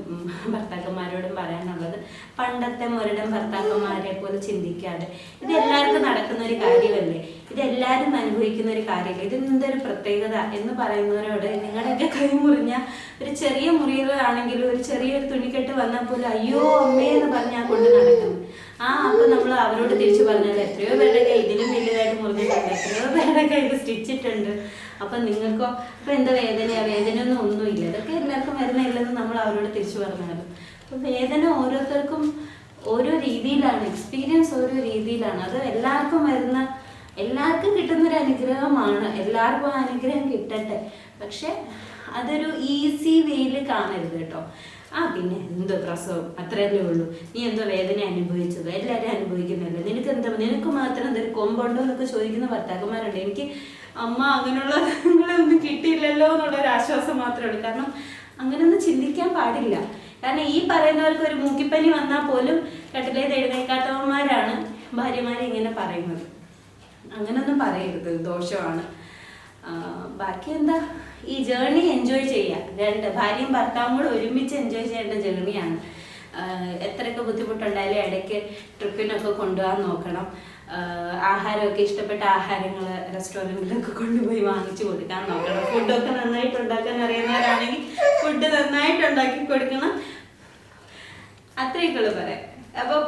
ഭർത്താക്കന്മാരോടും പറയാനുള്ളത്, പണ്ടത്തെ മുരടൻ ഭർത്താക്കന്മാരെ പോലെ ചിന്തിക്കാതെ, ഇത് എല്ലാവർക്കും നടക്കുന്ന ഒരു കാര്യമല്ലേ, ഇതെല്ലാവരും അനുഭവിക്കുന്ന ഒരു കാര്യമല്ലേ, ഇതെന്തൊരു പ്രത്യേകത എന്ന് പറയുന്നവരോട്, നിങ്ങളുടെയൊക്കെ കൈ മുറിഞ്ഞ ഒരു ചെറിയ മുറികളാണെങ്കിലും ഒരു ചെറിയൊരു തുണിക്കെട്ട് വന്നാൽ പോലും അയ്യോ അമ്മേ എന്ന് പറഞ്ഞാൽ കൊണ്ട് നടക്കുന്നു. അപ്പൊ നമ്മൾ അവരോട് തിരിച്ചു പറഞ്ഞാൽ എത്രയോ പേരുടെ കൈ ഇതിലും വലുതായിട്ട് മുറിഞ്ഞിട്ടുണ്ട്, എത്രയോ പേരുടെ കയ്യിൽ സ്റ്റിച്ചിട്ടുണ്ട്. അപ്പൊ നിങ്ങൾക്കോ അപ്പൊ എന്താ വേദനയൊന്നും ഒന്നുമില്ല, ഇതൊക്കെ എല്ലാവർക്കും വരുന്നില്ലെന്ന് നമ്മൾ അവരോട് തിരിച്ചു പറഞ്ഞാലും. അപ്പൊ വേദന ഓരോരുത്തർക്കും ഓരോ രീതിയിലാണ്, എക്സ്പീരിയൻസ് ഓരോ രീതിയിലാണ്. അത് എല്ലാവർക്കും കിട്ടുന്നൊരു അനുഗ്രഹമാണ്. എല്ലാവർക്കും ആ അനുഗ്രഹം കിട്ടട്ടെ. പക്ഷെ അതൊരു ഈസി വേയിൽ കാണരുത് കേട്ടോ. പിന്നെ എന്തോ പ്രസവം അത്രയല്ലേ ഉള്ളൂ, നീ എന്തോ വേദന അനുഭവിച്ചത്, എല്ലാവരും അനുഭവിക്കുന്നില്ല, നിനക്ക് മാത്രം എന്തൊരു കൊമ്പുണ്ടോ എന്നൊക്കെ ചോദിക്കുന്ന ഭർത്താക്കന്മാരുണ്ട്. എനിക്ക് അമ്മ അങ്ങനെയുള്ള ഒന്നും കിട്ടിയില്ലല്ലോ എന്നുള്ളൊരു ആശ്വാസം മാത്രമേ ഉള്ളൂ. കാരണം അങ്ങനെയൊന്നും ചിന്തിക്കാൻ പാടില്ല. കാരണം ഈ പറയുന്നവർക്ക് ഒരു മൂക്കിപ്പനി വന്നാൽ പോലും കട്ടിലേത് എഴുന്നേക്കാത്തവന്മാരാണ് ഭാര്യമാരെ ഇങ്ങനെ പറയുന്നത്. അങ്ങനൊന്നും പറയരുത്, ദോഷമാണ്. ബാക്കി എന്താ, ഈ ജേർണി എൻജോയ് ചെയ്യുക. ഭാര്യയും ഭർത്താവും കൂടെ ഒരുമിച്ച് എൻജോയ് ചെയ്യേണ്ട ജേർണിയാണ്. എത്രയൊക്കെ ബുദ്ധിമുട്ടുണ്ടായാലും ഇടയ്ക്ക് ട്രിപ്പിനൊക്കെ കൊണ്ടുപോകാൻ നോക്കണം. ആഹാരമൊക്കെ ഇഷ്ടപ്പെട്ട ആഹാരങ്ങൾ റെസ്റ്റോറൻറ്റിലൊക്കെ കൊണ്ടുപോയി വാങ്ങിച്ചു കൊടുക്കാൻ നോക്കണം. ഫുഡൊക്കെ നന്നായിട്ട് ഉണ്ടാക്കാൻ അറിയുന്നവരാണെങ്കിൽ ഫുഡ് നന്നായിട്ട് ഉണ്ടാക്കി കൊടുക്കണം. അത്രയൊക്കെയുള്ളൂ പറയാം. അപ്പോൾ